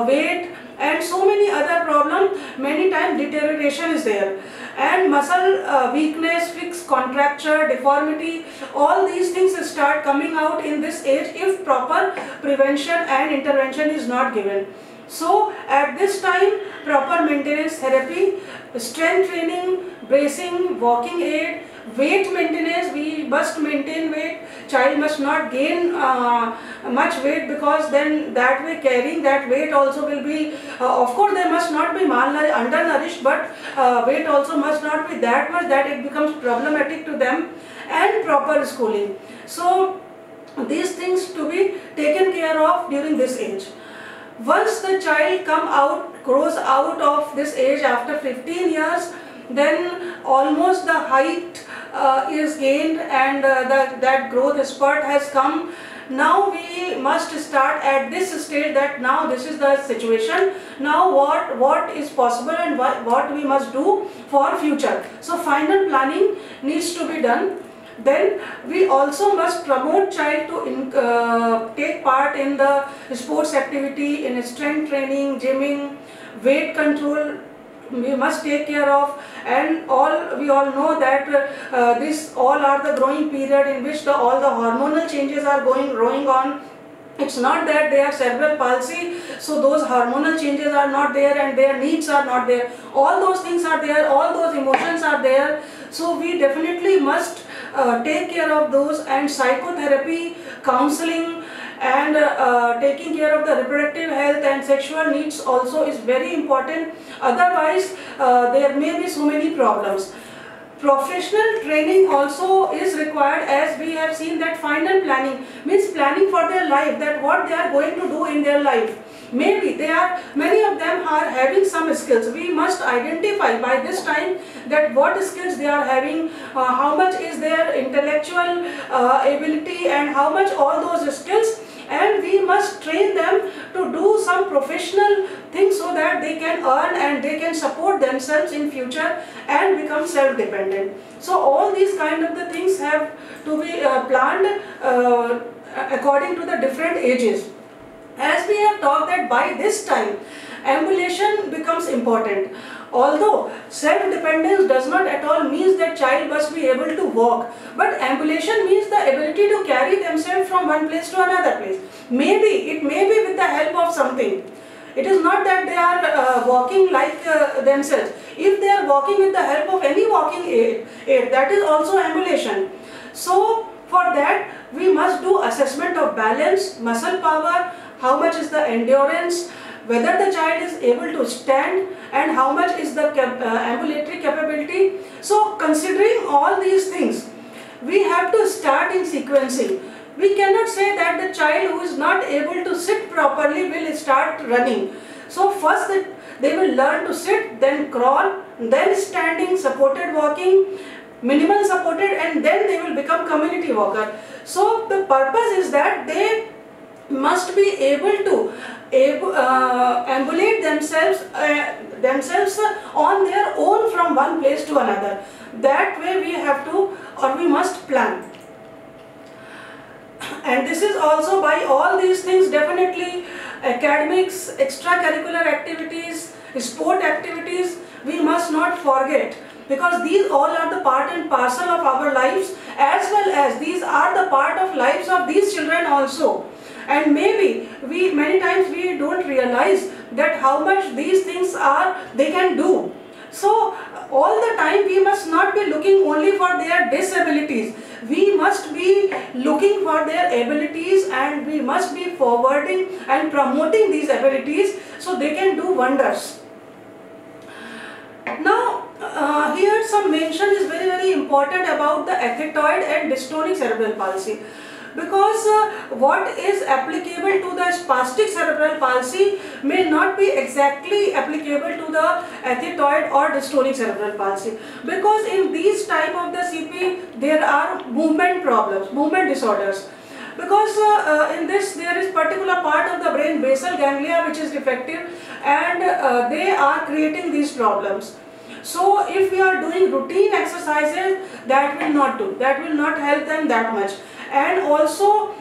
weight, and so many other problems. Many times deterioration is there, and muscle weakness, fixed contracture, deformity, all these things start coming out in this age if proper prevention and intervention is not given. So at this time, proper maintenance therapy, strength training, bracing, walking aid, weight maintenance, we must maintain weight. Child must not gain much weight, because then that way carrying that weight also will be, of course they must not be undernourished, but weight also must not be that much that it becomes problematic to them, and proper schooling. So these things to be taken care of during this age. Once the child grows out of this age after 15 years, then almost the height is gained, and that growth spurt has come. Now we must start at this stage, that now this is the situation, now what is possible and what we must do for future. So final planning needs to be done. Then we also must promote child to take part in the sports activity, in strength training, gymming, weight control. We must take care of, and we all know that this all are the growing period in which all the hormonal changes are going on. It's not that they have cerebral palsy, so those hormonal changes are not there and their needs are not there. All those things are there, all those emotions are there. So we definitely must take care of those, and psychotherapy, counseling, and taking care of the reproductive health and sexual needs also is very important. Otherwise there may be so many problems. Professional training also is required, as we have seen that final planning means planning for their life, that what they are going to do in their life. Maybe many of them are having some skills. We must identify by this time that what skills they are having, how much is their intellectual ability, and how much all those skills, and we must train them to do some professional things so that they can earn and they can support themselves in future and become self-dependent. So all these kind of the things have to be planned according to the different ages. As we have talked that by this time ambulation becomes important. Although self-dependence does not at all means that child must be able to walk, but ambulation means the ability to carry themselves from one place to another place. It may be with the help of something. It is not that they are walking like themselves. If they are walking with the help of any walking aid, that is also ambulation. So for that we must do assessment of balance, muscle power, how much is the endurance, whether the child is able to stand, and how much is the ambulatory capability. So considering all these things, we have to start in sequencing. We cannot say that the child who is not able to sit properly will start running. So first they will learn to sit, then crawl, then standing, supported walking, minimal supported, and then they will become community walker. So the purpose is that they must be able to ambulate themselves on their own from one place to another. That way we have to, or we must plan. And this is also by all these things, definitely academics, extracurricular activities, Sport activities we must not forget, because these all are the part and parcel of our lives, as well as these are the part of lives of these children also. And maybe many times we don't realize that how much these things they can do. So all the time we must not be looking only for their disabilities. We must be looking for their abilities, and we must be forwarding and promoting these abilities so they can do wonders. Now, here some mention is very important about the ethetoid and dystonic cerebral palsy, because what is applicable to the spastic cerebral palsy may not be exactly applicable to the ethetoid or dystonic cerebral palsy, because in these type of the CP there are movement problems, movement disorders. Because in this there is particular part of the brain, basal ganglia, which is defective, and they are creating these problems. So if we are doing routine exercises, that will not do, that will not help them that much. And also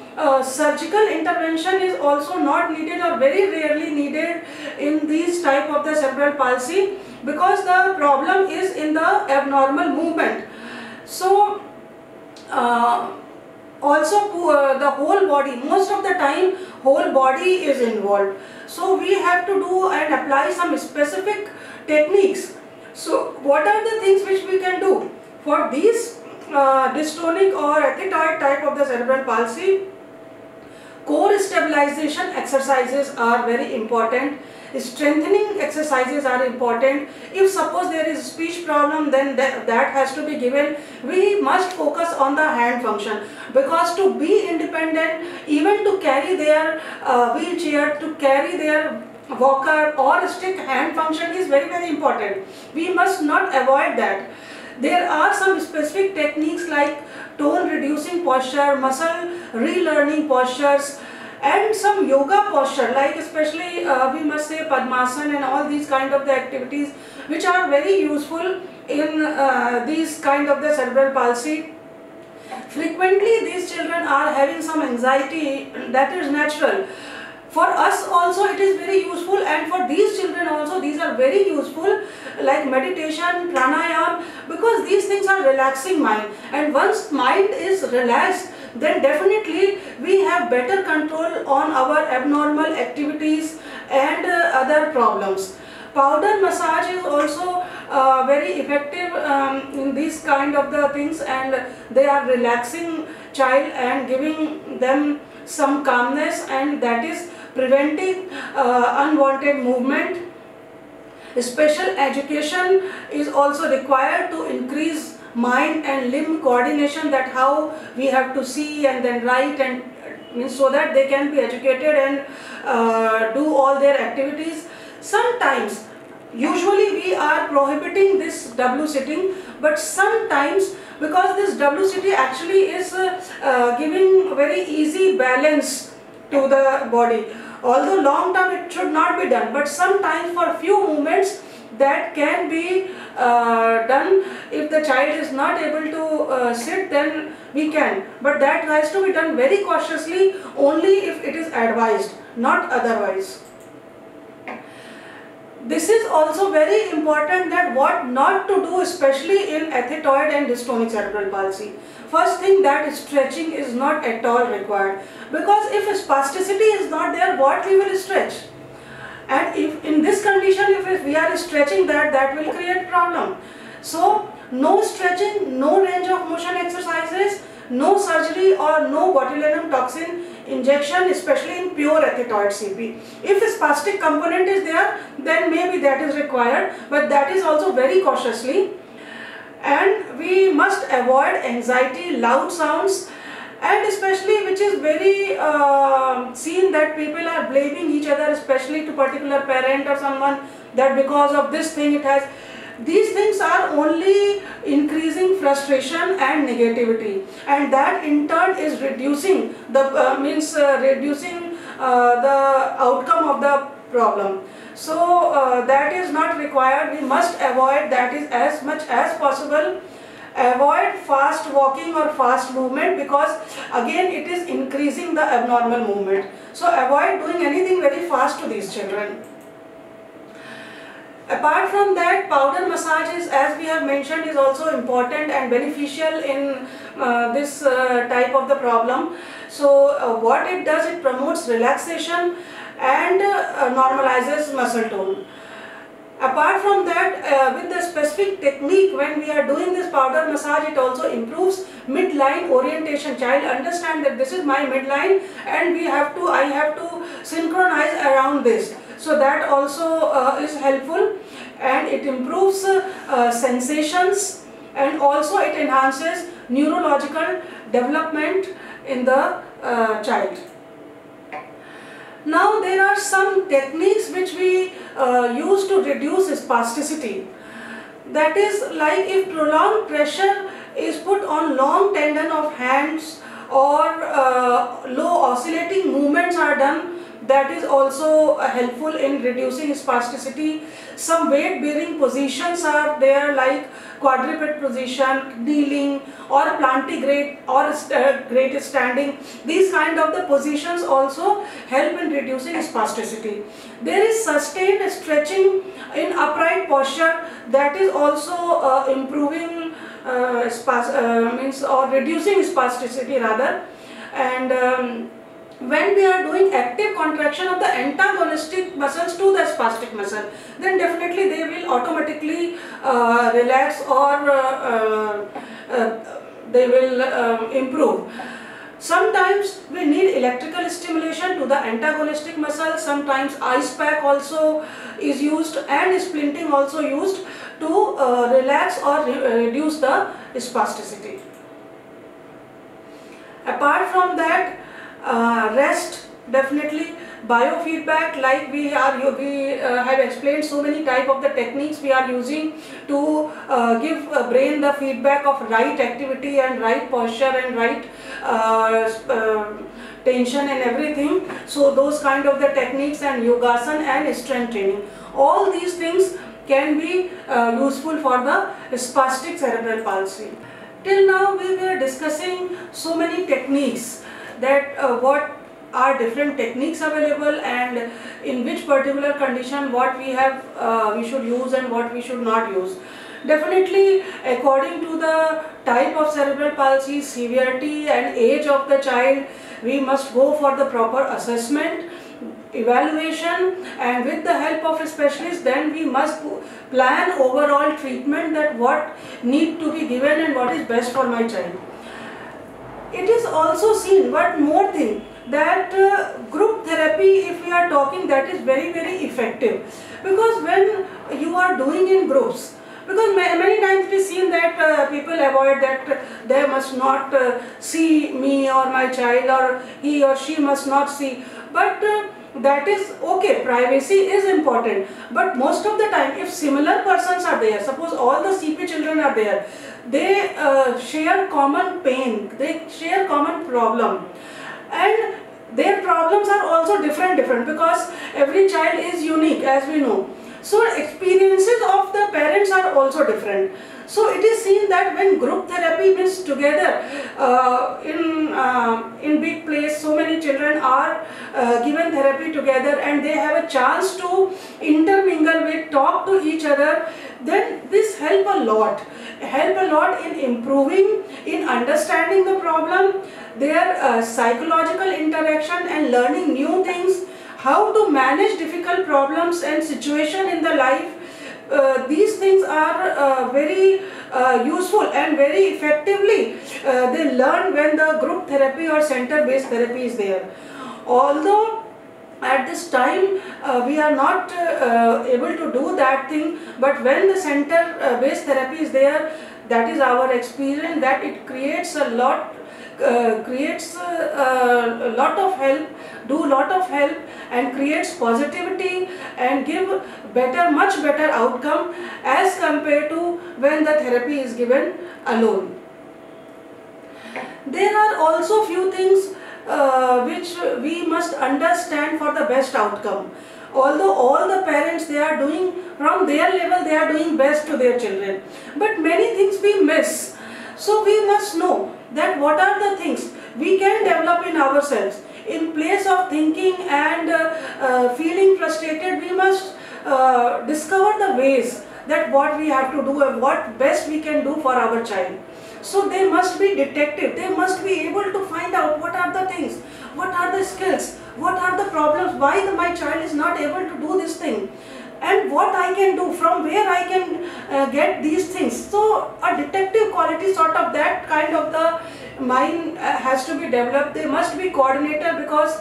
surgical intervention is also not needed or very rarely needed in these type of the cerebral palsy, because the problem is in the abnormal movement. So also the whole body, most of the time whole body is involved. So we have to do and apply some specific techniques. So what are the things which we can do for these dystonic or ethetoid type of the cerebral palsy? Core stabilization exercises are very important. Strengthening exercises are important. If suppose there is speech problem, then that has to be given. We must focus on the hand function, because to be independent, even to carry their wheelchair, to carry their walker or stick, hand function is very important. We must not avoid that. There are some specific techniques like tone reducing posture, muscle relearning postures, and some yoga posture, like especially we must say Padmasana and all these kind of the activities, which are very useful in these kind of the cerebral palsy. Frequently these children are having some anxiety, that is natural. For us also it is very useful, and for these children also these are very useful, like meditation, pranayam, because these things are relaxing mind, and once mind is relaxed, then definitely we have better control on our abnormal activities and other problems. Powder massage is also very effective in these kind of the things, and they are relaxing child and giving them some calmness, and that is preventing unwanted movement. Special education is also required to increase mind and limb coordination, that how we have to see and then write, and so that they can be educated and do all their activities. Sometimes, usually we are prohibiting this double sitting, but sometimes, because this double sitting actually is giving very easy balance to the body. Although long term it should not be done, but sometimes for few movements that can be done. If the child is not able to sit, then we can, but that has to be done very cautiously, only if it is advised, not otherwise. This is also very important, that what not to do, especially in ethetoid and dystonic cerebral palsy. First thing, that stretching is not at all required, because if spasticity is not there, what we will stretch? And if in this condition, if we are stretching that will create problem. So no stretching, no range of motion exercises, no surgery or no botulinum toxin injection, especially in pure ethetoid CP. If a spastic component is there, then maybe that is required, but that is also very cautiously. And we must avoid anxiety, loud sounds, and especially, which is very seen, that people are blaming each other, especially to particular parent or someone, that because of this thing it has. These things are only increasing frustration and negativity, and that in turn is reducing the reducing the outcome of the problem. So that is not required. We must avoid that is as much as possible. Avoid fast walking or fast movement, because again it is increasing the abnormal movement. So avoid doing anything very fast to these children. Apart from that, powder massage is, as we have mentioned, is also important and beneficial in this type of the problem. So what it does, it promotes relaxation and normalizes muscle tone. Apart from that, with the specific technique, when we are doing this powder massage, it also improves midline orientation. Child understand that this is my midline and I have to synchronize around this. So that also is helpful, and it improves sensations, and also it enhances neurological development in the child. Now there are some techniques which we use to reduce spasticity. That is, like if prolonged pressure is put on long tendon of hands, or low oscillating movements are done, that is also helpful in reducing spasticity. Some weight bearing positions are there, like quadruped position, kneeling, or plantigrade, or great standing. These kind of the positions also help in reducing spasticity. There is sustained stretching in upright posture, that is also improving or reducing spasticity rather. And when we are doing active contraction of the antagonistic muscles to the spastic muscle, then definitely they will automatically relax, or they will improve. Sometimes we need electrical stimulation to the antagonistic muscle. Sometimes ice pack also is used, and splinting also used to relax or reduce the spasticity. Apart from that, rest, definitely. Biofeedback, like we have explained so many type of the techniques we are using to give brain the feedback of right activity and right posture and right tension and everything. So those kind of the techniques, and yogasana and strength training, all these things can be useful for the spastic cerebral palsy. Till now we were discussing so many techniques, that what are different techniques available, and in which particular condition what we should use and what we should not use. Definitely, according to the type of cerebral palsy, severity and age of the child, we must go for the proper assessment, evaluation, and with the help of a specialist, then we must plan overall treatment, that what need to be given and what is best for my child. It is also seen, one more thing, that group therapy, if we are talking, that is very effective, because when you are doing in groups, because many times we seen that people avoid that, they must not see me or my child, or he or she must not see, but that is okay, privacy is important, but most of the time if similar persons are there, suppose all the CP children are there, they share common pain, they share common problem, and their problems are also different, because every child is unique, as we know. So experiences of the parents are also different. So it is seen that when group therapy is together in big place, so many children are given therapy together, and they have a chance to intermingle with, talk to each other, then this help a lot in improving, in understanding the problem, their psychological interaction, and learning new things, how to manage difficult problems and situation in the life. These things are very useful, and very effectively they learn when the group therapy or center-based therapy is there. Although at this time we are not able to do that thing, but when the center-based therapy is there, that is our experience, that it creates a lot of help, and creates positivity, and give much better outcome as compared to when the therapy is given alone. There are also few things which we must understand for the best outcome. Although all the parents, they are doing from their level, they are doing best to their children, but many things we miss. So we must know that what are the things we can develop in ourselves. In place of thinking and feeling frustrated, we must discover the ways that what we have to do and what best we can do for our child. So they must be detective, they must be able to find out what are the things, what are the skills, what are the problems, why my child is not able to do this thing, and what I can do, from where I can get these things. So a detective quality, sort of that kind of the mind has to be developed. They must be coordinator, because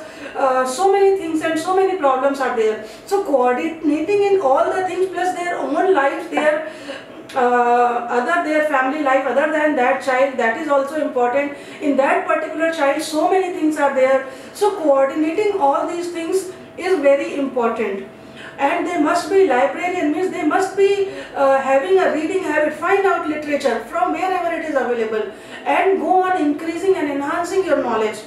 so many things and so many problems are there. So coordinating in all the things, plus their own lives, their their family life, other than that child, that is also important. In that particular child, so many things are there. So coordinating all these things is very important. And they must be librarian, means they must be having a reading habit, find out literature from wherever it is available, and go on increasing and enhancing your knowledge.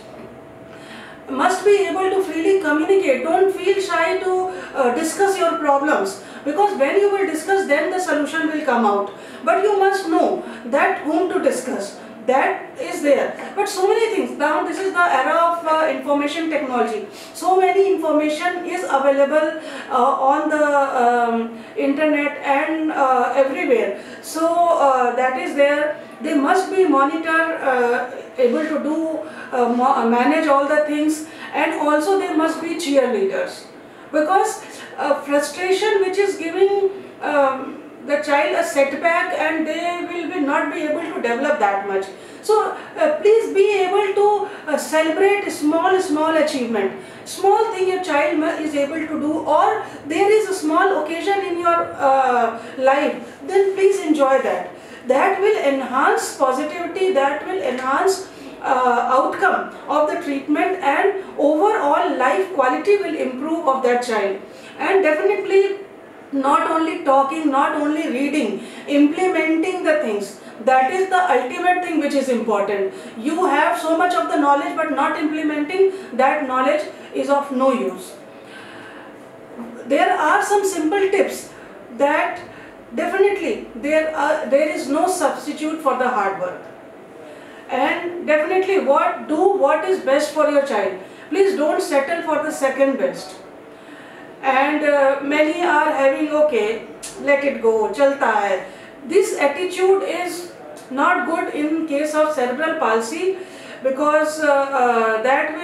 Must be able to freely communicate, don't feel shy to discuss your problems, because when you will discuss, then the solution will come out. But you must know that whom to discuss, that is there. But so many things, now this is the era of information technology, so many information is available on the internet and everywhere. So that is there. They must be monitor, able to do manage all the things, and also they must be cheerleaders, because frustration which is giving the child a setback, and they will be not be able to develop that much. So please be able to celebrate small achievement, small thing your child is able to do, or there is a small occasion in your life, then please enjoy that. That will enhance positivity, that will enhance outcome of the treatment, and overall life quality will improve of that child. And definitely not only talking, not only reading, implementing the things, that is the ultimate thing which is important. You have so much of the knowledge, but not implementing that knowledge is of no use. There are some simple tips that definitely there is no substitute for the hard work. And definitely what is best for your child. Please don't settle for the second best. And many are having, okay, let it go, chalta hai. This attitude is not good in case of cerebral palsy, because that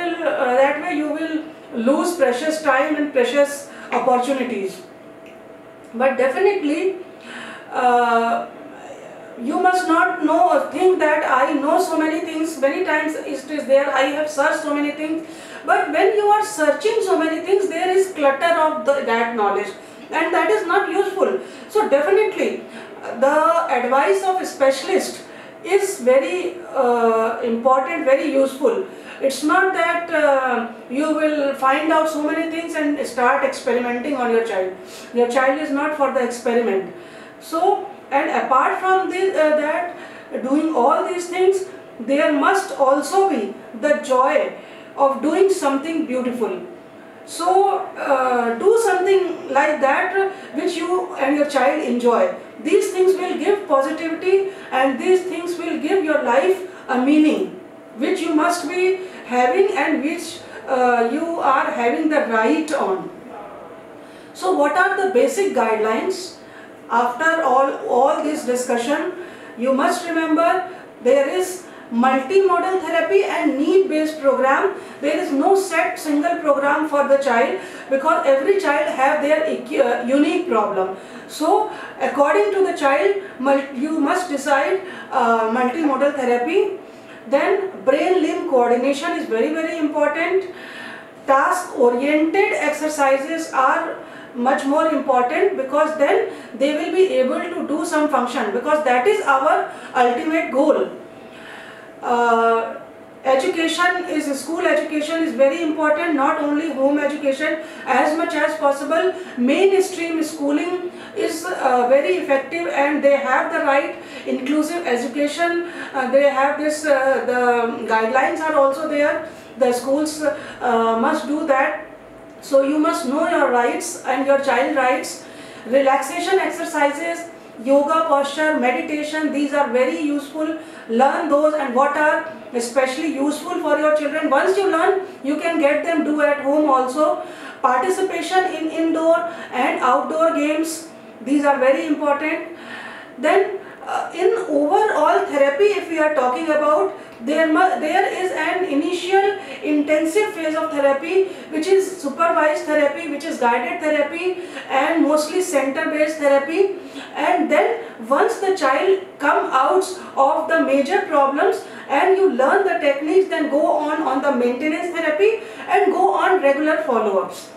way you will lose precious time and precious opportunities. But definitely you must not think that I know so many things, many times it is there, I have searched so many things. But when you are searching so many things, there is clutter of that knowledge, and that is not useful. So definitely the advice of a specialist is very important, very useful. It's not that you will find out so many things and start experimenting on your child. Your child is not for the experiment. So, and apart from that, doing all these things, there must also be the joy of doing something beautiful. So do something like that which you and your child enjoy. These things will give positivity, and these things will give your life a meaning, which you must be having, and which you are having the right on. So what are the basic guidelines? After all this discussion, you must remember there is multimodal therapy and need-based program. There is no set single program for the child, because every child have their unique problem. So according to the child, you must decide multimodal therapy. Then brain-limb coordination is very important. Task-oriented exercises are much more important, because then they will be able to do some function, because that is our ultimate goal. School education is very important, not only home education, as much as possible. Mainstream schooling is very effective, and they have the right inclusive education. They have this, the guidelines are also there. The schools must do that. So you must know your rights and your child rights. Relaxation exercises, yoga, posture, meditation, these are very useful. Learn those, and what are especially useful for your children. Once you learn, you can get them do at home also. participation in indoor and outdoor games, these are very important. Then in overall therapy, if we are talking about, there is an initial intensive phase of therapy, which is supervised therapy, which is guided therapy, and mostly center based therapy. And then once the child come out of the major problems and you learn the techniques, then go on the maintenance therapy and go on regular follow-ups.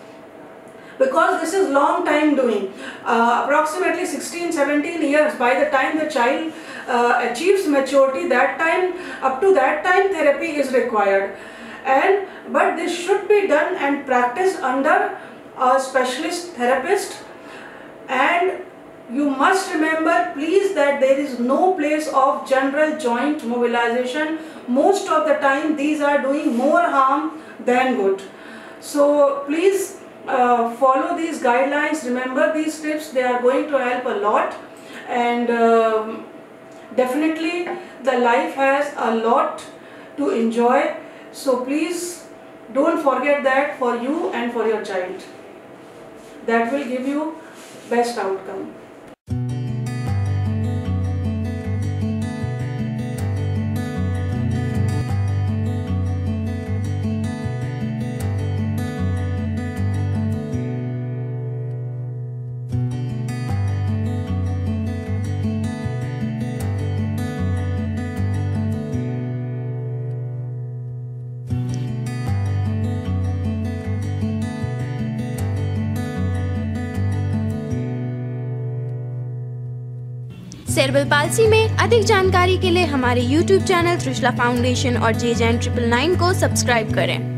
Because this is long time doing, approximately 16-17 years by the time the child achieves maturity, that time, up to that time therapy is required. But this should be done and practiced under a specialist therapist. And you must remember, please, that there is no place of general joint mobilization. Most of the time these are doing more harm than good. So please follow these guidelines, remember these tips, they are going to help a lot. And definitely the life has a lot to enjoy. So please don't forget that for you and for your child. That will give you best outcome. Cerebral palsy में अधिक जानकारी के लिए हमारे YouTube channel Trishala foundation और JJN 999 को subscribe करें।